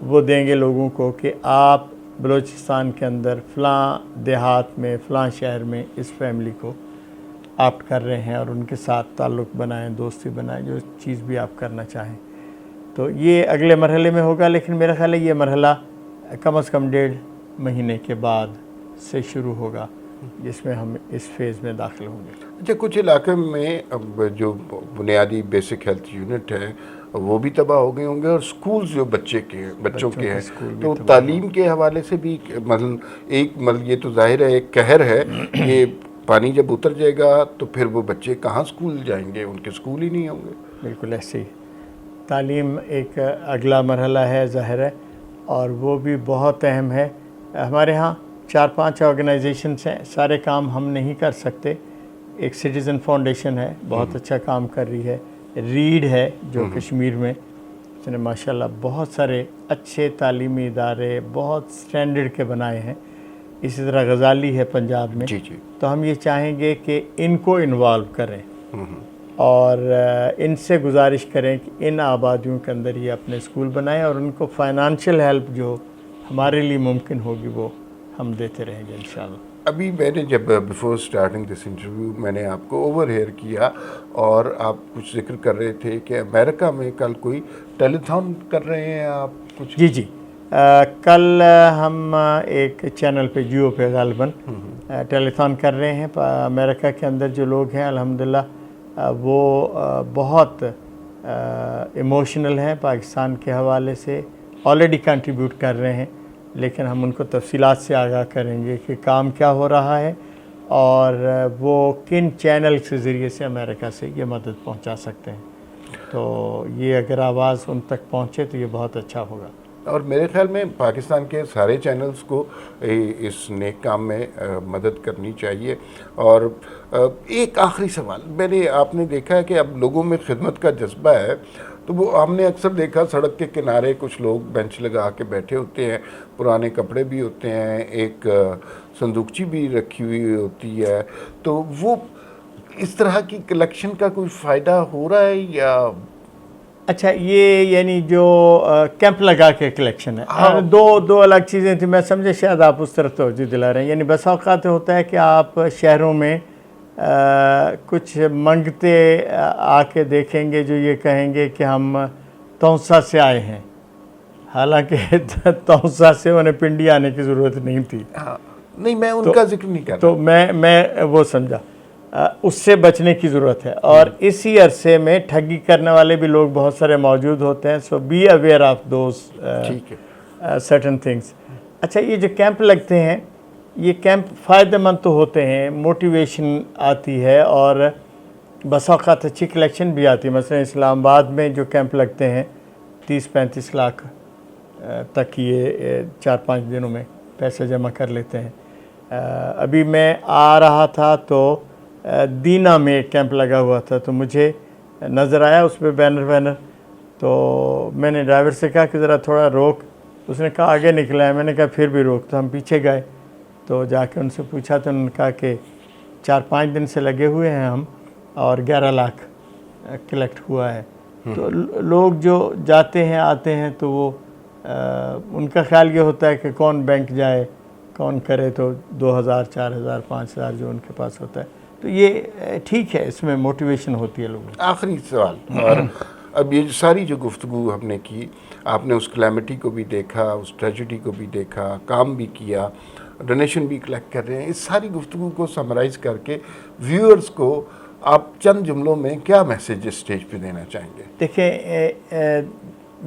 وہ دیں گے لوگوں کو کہ آپ بلوچستان کے اندر فلاں دیہات میں, فلاں شہر میں اس فیملی کو آپٹ کر رہے ہیں, اور ان کے ساتھ تعلق بنائیں, دوستی بنائیں, جو چیز بھی آپ کرنا چاہیں. تو یہ اگلے مرحلے میں ہوگا, لیکن میرا خیال ہے یہ مرحلہ کم از کم 1.5 مہینے کے بعد سے شروع ہوگا جس میں ہم اس فیز میں داخل ہوں گے. اچھا کچھ علاقے میں اب جو بنیادی بیسک ہیلتھ یونٹ ہے وہ بھی تباہ ہو گئے ہوں گے, اور سکولز جو بچوں کے ہیں, تو تعلیم کے حوالے سے بھی مثلا یہ تو ظاہر ہے ایک قہر ہے کہ پانی جب اتر جائے گا تو پھر وہ بچے کہاں سکول جائیں گے, ان کے سکول ہی نہیں ہوں گے. بالکل ایسے ہی تعلیم ایک اگلا مرحلہ ہے ظاہر ہے, اور وہ بھی بہت اہم ہے. ہمارے ہاں 4-5 آرگنائزیشنس ہیں, سارے کام ہم نہیں کر سکتے. ایک سٹیزن فاؤنڈیشن ہے, بہت اچھا کام کر رہی ہے. ریڈ ہے جو کشمیر میں, اس نے ماشاءاللہ بہت سارے اچھے تعلیمی ادارے بہت سٹینڈرڈ کے بنائے ہیں. اسی طرح غزالی ہے پنجاب میں. تو ہم یہ چاہیں گے کہ ان کو انوالو کریں اور ان سے گزارش کریں کہ ان آبادیوں کے اندر یہ اپنے اسکول بنائیں, اور ان کو فائنانشیل ہیلپ جو ہمارے لیے ممکن ہوگی وہ ہم دیتے رہیں گے انشاءاللہ. ابھی میں نے جب بیفور اسٹارٹنگ دس انٹرویو میں نے آپ کو اوور ہیئر کیا اور آپ کچھ ذکر کر رہے تھے کہ امریکہ میں کل کوئی ٹیلی تھون کر رہے ہیں آپ کچھ. جی جی کل ہم ایک چینل پہ جیو پہ غالباً ٹیلی تھون کر رہے ہیں. امریکہ کے اندر جو لوگ ہیں الحمدللہ وہ بہت ایموشنل ہیں پاکستان کے حوالے سے, آلریڈی کنٹریبیوٹ کر رہے ہیں, لیکن ہم ان کو تفصیلات سے آگاہ کریں گے کہ کام کیا ہو رہا ہے اور وہ کن چینل کے ذریعے سے امریکہ سے یہ مدد پہنچا سکتے ہیں. تو یہ اگر آواز ان تک پہنچے تو یہ بہت اچھا ہوگا. اور میرے خیال میں پاکستان کے سارے چینلز کو اس نیک کام میں مدد کرنی چاہیے. اور ایک آخری سوال, آپ نے دیکھا ہے کہ اب لوگوں میں خدمت کا جذبہ ہے, تو وہ ہم نے اکثر دیکھا سڑک کے کنارے کچھ لوگ بینچ لگا کے بیٹھے ہوتے ہیں, پرانے کپڑے بھی ہوتے ہیں, ایک صندوقچی بھی رکھی ہوئی ہوتی ہے, تو وہ اس طرح کی کلیکشن کا کوئی فائدہ ہو رہا ہے یا؟ اچھا, یہ یعنی جو کیمپ لگا کے کلیکشن ہے, دو الگ چیزیں تھیں. میں سمجھے شاید آپ اس طرف توجہ دلا رہے ہیں. یعنی بس اوقات ہوتا ہے کہ آپ شہروں میں کچھ منگتے آ کے دیکھیں گے جو یہ کہیں گے کہ ہم تونسا سے آئے ہیں, حالانکہ تونسا سے انہیں پنڈی آنے کی ضرورت نہیں تھی. نہیں, میں ان کا ذکر نہیں کر رہا. تو میں وہ سمجھا, اس سے بچنے کی ضرورت ہے. اور اسی عرصے میں ٹھگی کرنے والے بھی لوگ بہت سارے موجود ہوتے ہیں. So be aware of those certain things. اچھا, یہ جو کیمپ لگتے ہیں یہ کیمپ فائدہ مند تو ہوتے ہیں, موٹیویشن آتی ہے اور بس اوقات اچھی کلیکشن بھی آتی ہے. مثلا اسلام آباد میں جو کیمپ لگتے ہیں 30-35 لاکھ تک یہ 4-5 دنوں میں پیسے جمع کر لیتے ہیں. ابھی میں آ رہا تھا تو دینا میں ایک کیمپ لگا ہوا تھا, تو مجھے نظر آیا اس پہ بینر, تو میں نے ڈرائیور سے کہا کہ ذرا تھوڑا روک. اس نے کہا آگے نکلا ہے. میں نے کہا پھر بھی روک. تو ہم پیچھے گئے تو جا کے ان سے پوچھا تو انہوں نے کہا کہ 4-5 دن سے لگے ہوئے ہیں ہم اور 11 لاکھ کلیکٹ ہوا ہے. تو لوگ جو جاتے ہیں آتے ہیں تو وہ ان کا خیال یہ ہوتا ہے کہ کون بینک جائے, کون کرے, تو 2,000 4,000 5,000 جو ان کے پاس ہوتا ہے. تو یہ ٹھیک ہے, اس میں موٹیویشن ہوتی ہے لوگوں. آخری سوال, اور اب یہ ساری جو گفتگو ہم نے کی, آپ نے اس کلیمٹی کو بھی دیکھا, اس ٹریجڈی کو بھی دیکھا, کام بھی کیا, ڈونیشن بھی کلیکٹ کر رہے ہیں. اس ساری گفتگو کو سمرائز کر کے ویورز کو آپ چند جملوں میں کیا میسیج اسٹیج پہ دینا چاہیں گے؟ دیکھیں,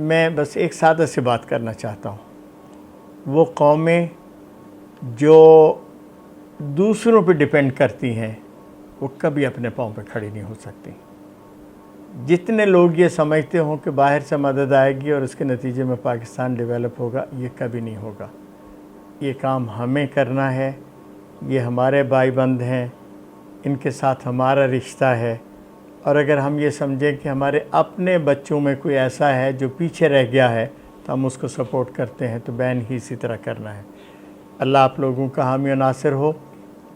میں بس ایک سادہ سی بات کرنا چاہتا ہوں. وہ قومیں جو دوسروں پہ ڈیپینڈ کرتی ہیں وہ کبھی اپنے پاؤں پہ کھڑی نہیں ہو سکتی. جتنے لوگ یہ سمجھتے ہوں کہ باہر سے مدد آئے گی اور اس کے نتیجے میں پاکستان ڈیولپ ہوگا, یہ کبھی نہیں ہوگا. یہ کام ہمیں کرنا ہے. یہ ہمارے بھائی بند ہیں, ان کے ساتھ ہمارا رشتہ ہے. اور اگر ہم یہ سمجھیں کہ ہمارے اپنے بچوں میں کوئی ایسا ہے جو پیچھے رہ گیا ہے تو ہم اس کو سپورٹ کرتے ہیں, تو بین ہی اسی طرح کرنا ہے. اللہ آپ لوگوں کا حامی و ناصر ہو.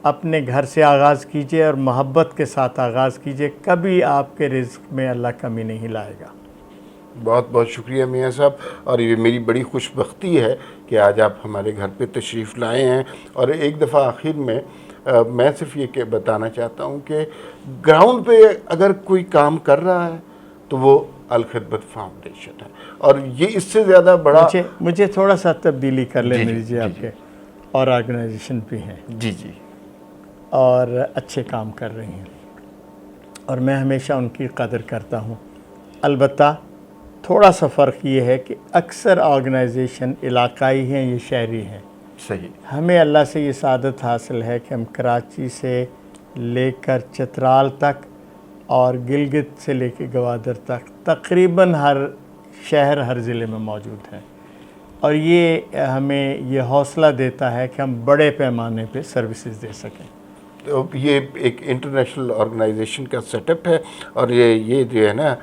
اپنے گھر سے آغاز کیجئے اور محبت کے ساتھ آغاز کیجئے. کبھی آپ کے رزق میں اللہ کمی نہیں لائے گا. بہت بہت شکریہ میاں صاحب, اور یہ میری بڑی خوش بختی ہے کہ آج آپ ہمارے گھر پہ تشریف لائے ہیں. اور ایک دفعہ آخر میں صرف یہ بتانا چاہتا ہوں کہ گراؤنڈ پہ اگر کوئی کام کر رہا ہے تو وہ الخدمت فاؤنڈیشن ہے, اور یہ اس سے زیادہ بڑا. مجھے تھوڑا سا تبدیلی کر لینے دیجیے. آپ کے اور آرگنائزیشن بھی ہیں جی اور اچھے کام کر رہی ہیں, اور میں ہمیشہ ان کی قدر کرتا ہوں. البتہ تھوڑا سا فرق یہ ہے کہ اکثر آرگنائزیشن علاقائی ہیں, یہ شہری ہیں. صحیح. ہمیں اللہ سے یہ سعادت حاصل ہے کہ ہم کراچی سے لے کر چترال تک اور گلگت سے لے کے گوادر تک تقریباً ہر شہر ہر ضلع میں موجود ہیں, اور یہ ہمیں یہ حوصلہ دیتا ہے کہ ہم بڑے پیمانے پہ سروسز دے سکیں. تو یہ ایک انٹرنیشنل آرگنائزیشن کا سیٹ اپ ہے, اور یہ جو ہے نا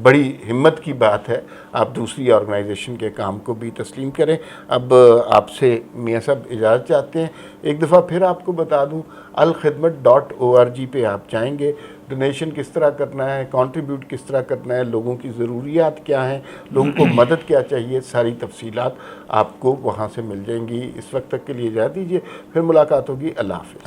بڑی ہمت کی بات ہے، آپ دوسری آرگنائزیشن کے کام کو بھی تسلیم کریں۔ اب آپ سے میاں صاحب اجازت چاہتے ہیں، ایک دفعہ پھر آپ کو بتا دوں alkhidmat.org پہ آپ جائیں گے، ڈونیشن کس طرح کرنا ہے، کنٹریبیوٹ کس طرح کرنا ہے، لوگوں کی ضروریات کیا ہیں، لوگوں کو مدد کیا چاہیے، ساری تفصیلات آپ کو وہاں سے مل جائیں گی۔ اس وقت تک کے لیے اجازت دیجیے، پھر ملاقات ہوگی، اللہ حافظ۔